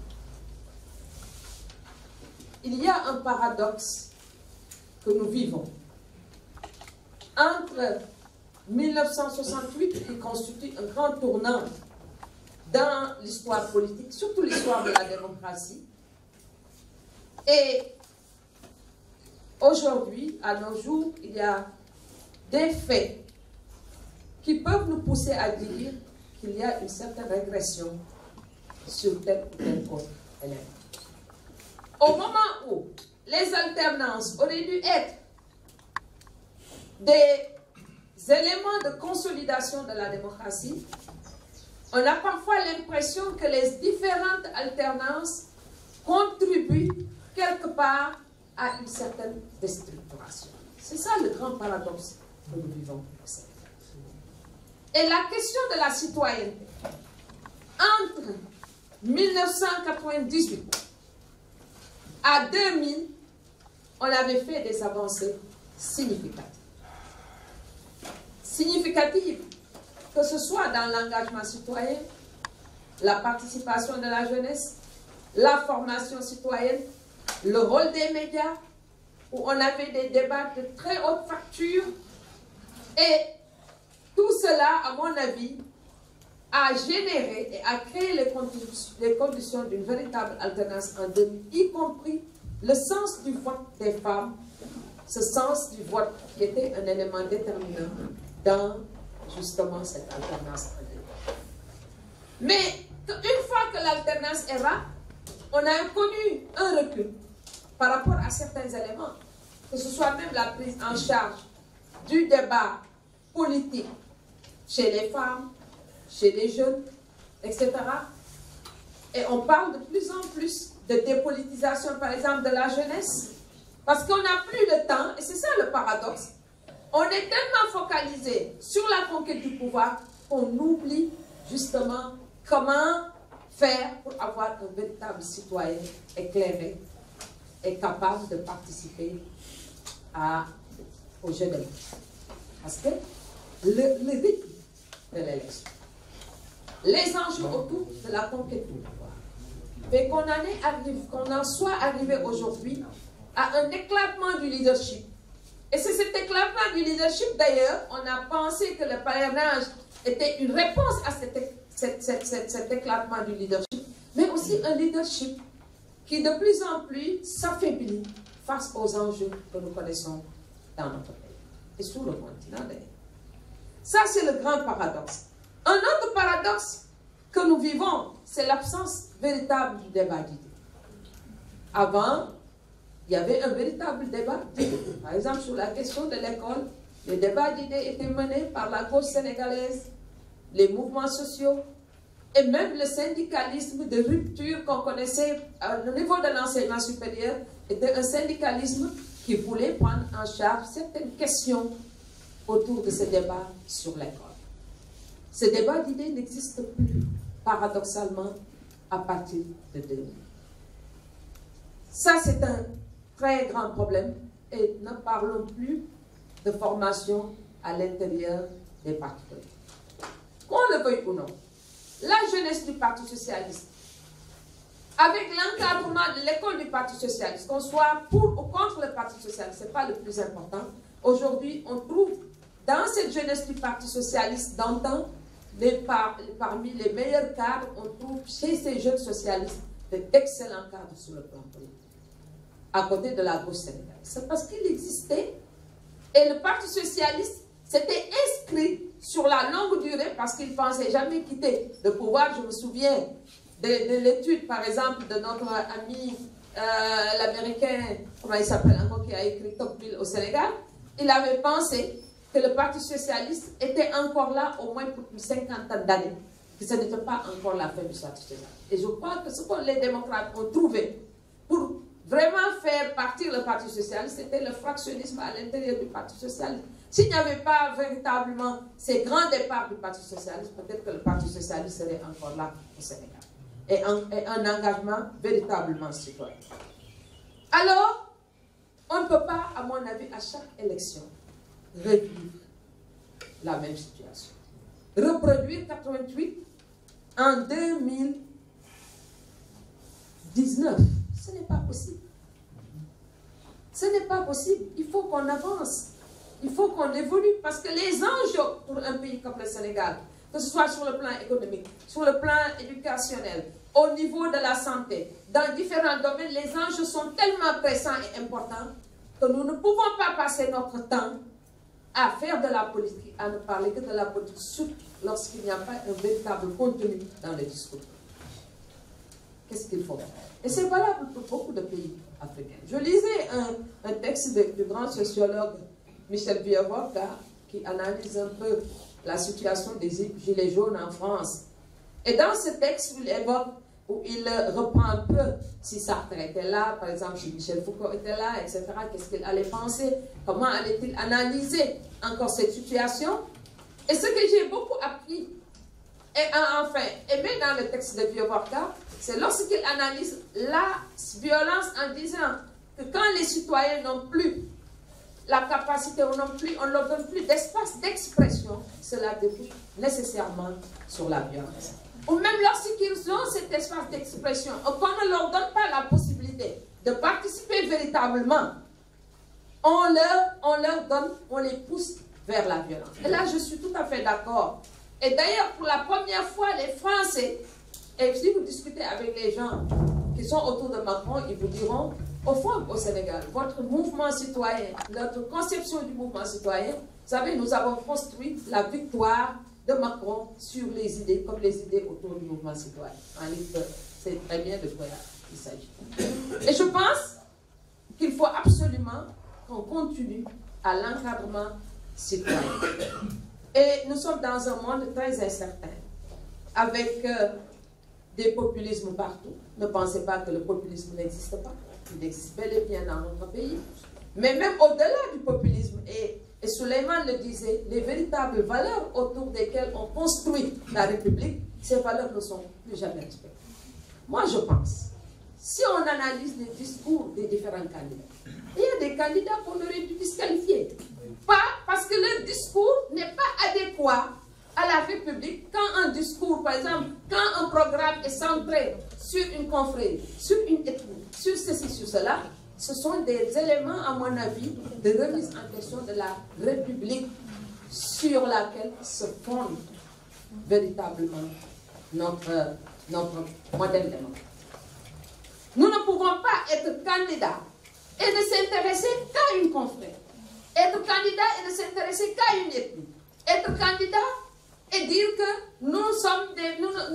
il y a un paradoxe que nous vivons. Entre 1968, qui constitue un grand tournant dans l'histoire politique, surtout l'histoire de la démocratie, et aujourd'hui, à nos jours, il y a des faits qui peuvent nous pousser à dire qu'il y a une certaine régression sur tel ou tel autre élément. Au moment où les alternances auraient dû être des éléments de consolidation de la démocratie, on a parfois l'impression que les différentes alternances contribuent quelque part à une certaine déstructuration. C'est ça le grand paradoxe que nous vivons au Sénégal. Et la question de la citoyenneté, entre 1998 à 2000, on avait fait des avancées significatives. Significatives, que ce soit dans l'engagement citoyen, la participation de la jeunesse, la formation citoyenne, le rôle des médias, où on avait des débats de très haute facture. Et tout cela, à mon avis, a généré et a créé les conditions d'une véritable alternance en 2000, y compris le sens du vote des femmes, ce sens du vote qui était un élément déterminant dans justement cette alternance en 2000. Mais une fois que l'alternance est là, on a connu un recul par rapport à certains éléments, que ce soit même la prise en charge du débat politique chez les femmes, chez les jeunes, etc. Et on parle de plus en plus de dépolitisation, par exemple, de la jeunesse, parce qu'on n'a plus le temps, et c'est ça le paradoxe. On est tellement focalisé sur la conquête du pouvoir qu'on oublie justement comment faire pour avoir un véritable citoyen éclairé et capable de participer au jeu de l'élection. Parce que le rythme de l'élection, les enjeux autour de la conquête du pouvoir, fait qu'on en soit arrivé aujourd'hui à un éclatement du leadership. Et c'est cet éclatement du leadership, d'ailleurs, on a pensé que le parrainage était une réponse à cet éclatement du leadership, mais aussi un leadership qui de plus en plus s'affaiblit face aux enjeux que nous connaissons dans notre pays et sur le continent d'ailleurs. Ça, c'est le grand paradoxe. Un autre paradoxe que nous vivons, c'est l'absence véritable du débat d'idées. Avant, il y avait un véritable débat d'idées. Par exemple, sur la question de l'école, les débats d'idées étaient menés par la gauche sénégalaise, les mouvements sociaux, et même le syndicalisme de rupture qu'on connaissait au niveau de l'enseignement supérieur était un syndicalisme qui voulait prendre en charge certaines questions autour de ce débat sur l'école. Ce débat d'idées n'existe plus, paradoxalement, à partir de 2000. Ça, c'est un très grand problème, et ne parlons plus de formation à l'intérieur des partis politiques. Qu'on le veuille ou non, la jeunesse du Parti socialiste, avec l'encadrement de l'école du Parti socialiste, qu'on soit pour ou contre le Parti socialiste, ce n'est pas le plus important. Aujourd'hui, on trouve dans cette jeunesse du Parti socialiste d'antan, parmi les meilleurs cadres, on trouve chez ces jeunes socialistes d'excellents cadres sur le plan politique, à côté de la gauche sénégalaise. C'est parce qu'il existait, et le Parti socialiste s'était inscrit sur la longue durée parce qu'il ne pensait jamais quitter le pouvoir. Je me souviens de l'étude, par exemple, de notre ami l'américain, comment il s'appelle encore, qui a écrit Tocqueville au Sénégal. Il avait pensé que le Parti socialiste était encore là au moins pour une cinquantaine d'années, que ce n'était pas encore la fin du Parti socialiste. Et je crois que ce que les démocrates ont trouvé pour vraiment faire partir le Parti socialiste, c'était le fractionnisme à l'intérieur du Parti socialiste. S'il n'y avait pas véritablement ces grands départs du Parti socialiste, peut-être que le Parti socialiste serait encore là au Sénégal. Et un engagement véritablement citoyen. Alors, on ne peut pas, à mon avis, à chaque élection, revivre la même situation. Reproduire 88 en 2019, ce n'est pas possible. Ce n'est pas possible. Il faut qu'on avance. Il faut qu'on évolue. Parce que les enjeux pour un pays comme le Sénégal, que ce soit sur le plan économique, sur le plan éducationnel, au niveau de la santé, dans différents domaines, les enjeux sont tellement pressants et importants que nous ne pouvons pas passer notre temps à faire de la politique, à ne parler que de la politique, surtout lorsqu'il n'y a pas un véritable contenu dans le discours. Qu'est-ce qu'il faut faire? Et c'est valable pour beaucoup de pays africains. Je lisais un texte du grand sociologue Michel Vieux-Vorka qui analyse un peu la situation des gilets jaunes en France. Et dans ce texte, il évoque où il reprend un peu si Sartre était là, par exemple, si Michel Foucault était là, etc. Qu'est-ce qu'il allait penser? Comment allait-il analyser encore cette situation? Et ce que j'ai beaucoup appris, et enfin aimé dans le texte de Vieux-Vorka, c'est lorsqu'il analyse la violence en disant que quand les citoyens n'ont plus la capacité, on ne leur donne plus d'espace d'expression, cela débouche nécessairement sur la violence. Ou même lorsqu'ils ont cet espace d'expression, qu'on ne leur donne pas la possibilité de participer véritablement, on leur donne, on les pousse vers la violence. Et là, je suis tout à fait d'accord. Et d'ailleurs, pour la première fois, les Français, et si vous discutez avec les gens qui sont autour de Macron, ils vous diront, au fond, au Sénégal, votre mouvement citoyen, notre conception du mouvement citoyen, vous savez, nous avons construit la victoire de Macron sur les idées, comme les idées autour du mouvement citoyen. C'est très bien de quoi il s'agit. Et je pense qu'il faut absolument qu'on continue à l'encadrement citoyen. Et nous sommes dans un monde très incertain, avec des populismes partout. Ne pensez pas que le populisme n'existe pas. Il existe bel et bien dans notre pays. Mais même au-delà du populisme, et Souleymane le disait, les véritables valeurs autour desquelles on construit la République, ces valeurs ne sont plus jamais respectées. Moi, je pense, si on analyse les discours des différents candidats, il y a des candidats qu'on aurait dû disqualifier. Pas parce que leur discours n'est pas adéquat à la République. Quand un discours, par exemple, quand un programme est centré sur une confrérie, sur une ethnie, sur ceci, sur cela, ce sont des éléments, à mon avis, de remise en question de la République sur laquelle se fonde véritablement notre modèle démocratique. Nous ne pouvons pas être candidats et ne s'intéresser qu'à une confrérie. Être candidat et ne s'intéresser qu'à une ethnie. Être candidat et dire que nous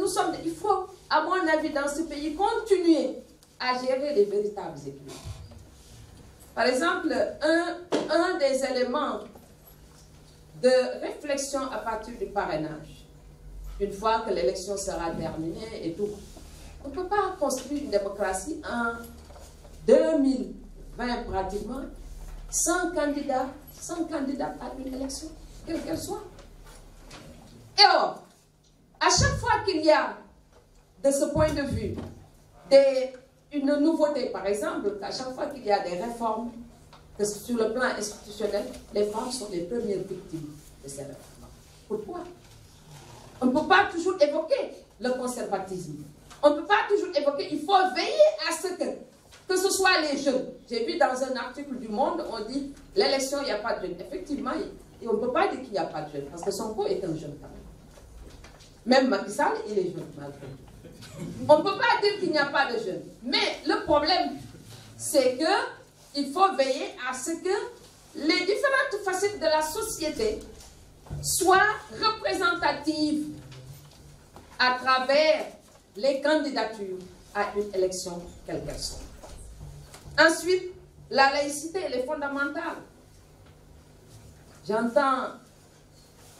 sommes il faut, à mon avis, dans ce pays, continuer à gérer les véritables équilibres. Par exemple, un des éléments de réflexion à partir du parrainage, une fois que l'élection sera terminée et tout, on ne peut pas construire une démocratie en 2020 pratiquement sans candidat à une élection, quelle qu'elle soit. Et or, à chaque fois qu'il y a, de ce point de vue, une nouveauté, par exemple, à chaque fois qu'il y a des réformes, que sur le plan institutionnel, les femmes sont les premières victimes de ces réformes. Pourquoi? On ne peut pas toujours évoquer le conservatisme. On ne peut pas toujours évoquer, il faut veiller à ce que ce soit les jeunes. J'ai vu dans un article du Monde, on dit, l'élection, il n'y a pas de jeunes. Effectivement, et on ne peut pas dire qu'il n'y a pas de jeunes, parce que Sonko est un jeune quand même. Même Macky Sall, il est jeune, malgré tout. On ne peut pas dire qu'il n'y a pas de jeunes. Mais le problème, c'est qu'il faut veiller à ce que les différentes facettes de la société soient représentatives à travers les candidatures à une élection, quelle qu'elle soit. Ensuite, la laïcité, elle est fondamentale. J'entends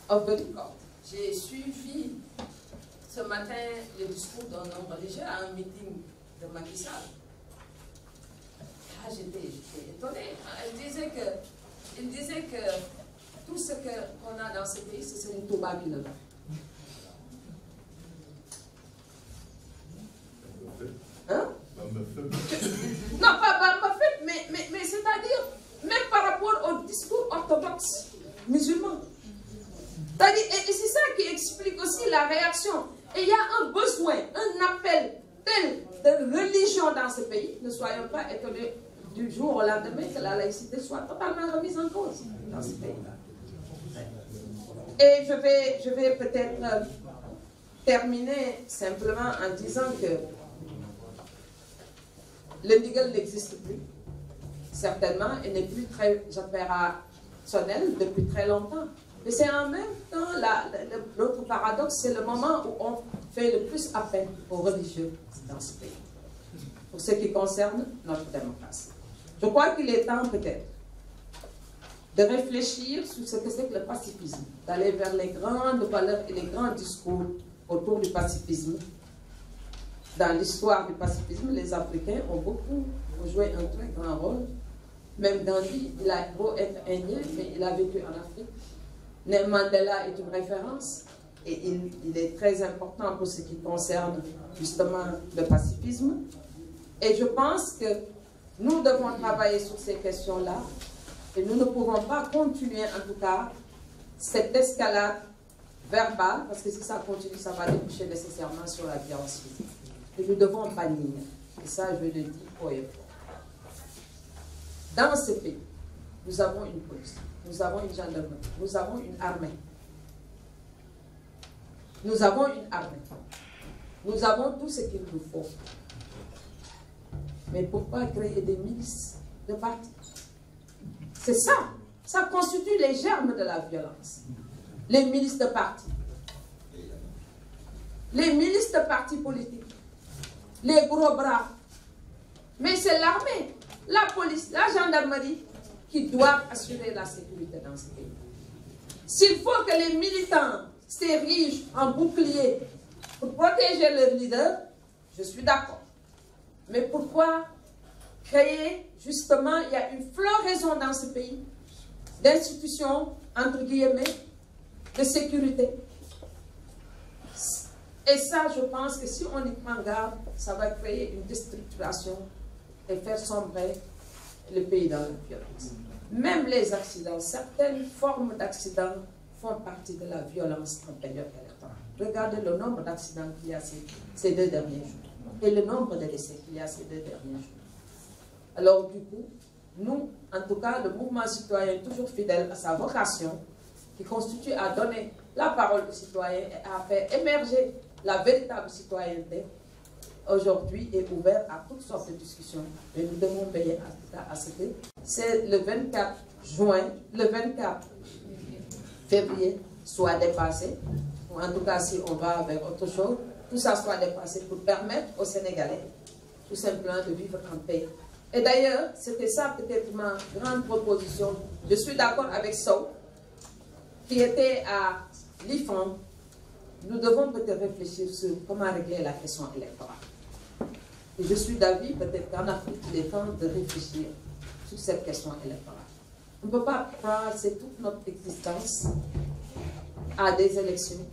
off the record. J'ai suivi ce matin le discours d'un homme religieux à un meeting de Macky Sall. Ah, j'étais étonnée. Il disait que tout ce qu'on a dans ce pays, ce serait une Touba qui le donne. Hein? Non, pas Bambafet, mais c'est-à-dire, même par rapport au discours orthodoxe musulman. Et c'est ça qui explique aussi la réaction. Et il y a un besoin, un appel tel de religion dans ce pays. Ne soyons pas étonnés du jour au lendemain que la laïcité soit totalement remise en cause dans ce pays-là. Et je vais peut-être terminer simplement en disant que le Nigel n'existe plus, certainement, et n'est plus très opérationnel depuis très longtemps. Mais c'est en même temps, l'autre paradoxe, c'est le moment où on fait le plus appel aux religieux dans ce pays, pour ce qui concerne notre démocratie. Je crois qu'il est temps peut-être de réfléchir sur ce que c'est que le pacifisme, d'aller vers les grandes valeurs et les grands discours autour du pacifisme, Dans l'histoire du pacifisme, les Africains ont joué un très grand rôle. Même Gandhi, il a beau être indien, mais il a vécu en Afrique. Mandela est une référence et il est très important pour ce qui concerne justement le pacifisme. Et je pense que nous devons travailler sur ces questions-là et nous ne pouvons pas continuer en tout cas cette escalade verbale, parce que si ça continue, ça va déboucher nécessairement sur la violence physique. Et nous devons bannir. Et ça, je le dis haut et fort. Dans ce pays, nous avons une police, nous avons une gendarmerie, nous avons une armée. Nous avons une armée. Nous avons tout ce qu'il nous faut. Mais pourquoi créer des milices de partis? C'est ça. Ça constitue les germes de la violence. Les milices de partis. Les milices de partis politiques. Les gros bras. Mais c'est l'armée, la police, la gendarmerie qui doivent assurer la sécurité dans ce pays. S'il faut que les militants s'érigent en bouclier pour protéger leurs leaders, je suis d'accord. Mais pourquoi créer, justement, il y a une floraison dans ce pays d'institutions, entre guillemets, de sécurité. Et ça, je pense que si on y prend garde, ça va créer une déstructuration et faire sombrer le pays dans la violence. Même les accidents, certaines formes d'accidents font partie de la violence en période électorale. Regardez le nombre d'accidents qu'il y a ces 2 derniers jours et le nombre de décès qu'il y a ces 2 derniers jours. Alors du coup, nous, en tout cas, le mouvement citoyen est toujours fidèle à sa vocation qui constitue à donner la parole aux citoyens et à faire émerger la véritable citoyenneté. Aujourd'hui est ouvert à toutes sortes de discussions, mais nous devons veiller à ce que c'est le 24 juin, le 24 février soit dépassé, ou en tout cas si on va vers autre chose, tout ça soit dépassé pour permettre aux Sénégalais tout simplement de vivre en paix. Et d'ailleurs, c'était ça peut-être ma grande proposition. Je suis d'accord avec Sow, qui était à l'IFAN. Nous devons peut-être réfléchir sur comment régler la question électorale. Et je suis d'avis, peut-être qu'en Afrique, il est temps de réfléchir sur cette question électorale. On ne peut pas passer toute notre existence à des élections,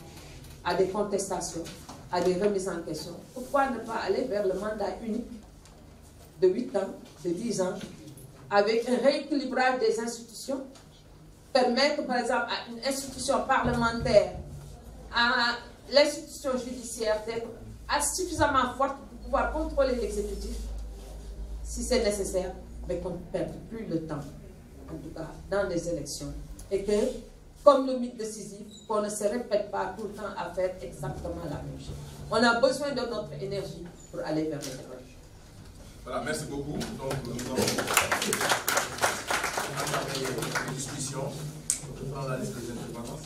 à des contestations, à des remises en question. Pourquoi ne pas aller vers le mandat unique de 8 ans, de 10 ans, avec un rééquilibrage des institutions, permettre par exemple à une institution parlementaire, à l'institution judiciaire d'être suffisamment forte pour pouvoir contrôler l'exécutif, si c'est nécessaire, mais qu'on ne perde plus le temps, en tout cas dans les élections, et que, comme le mythe de Sisyphe, qu'on ne se répète pas tout le temps à faire exactement la même chose. On a besoin de notre énergie pour aller vers les élections. Voilà, merci beaucoup. Donc, nous avons entamé une discussion. Je prends la liste des intervenants.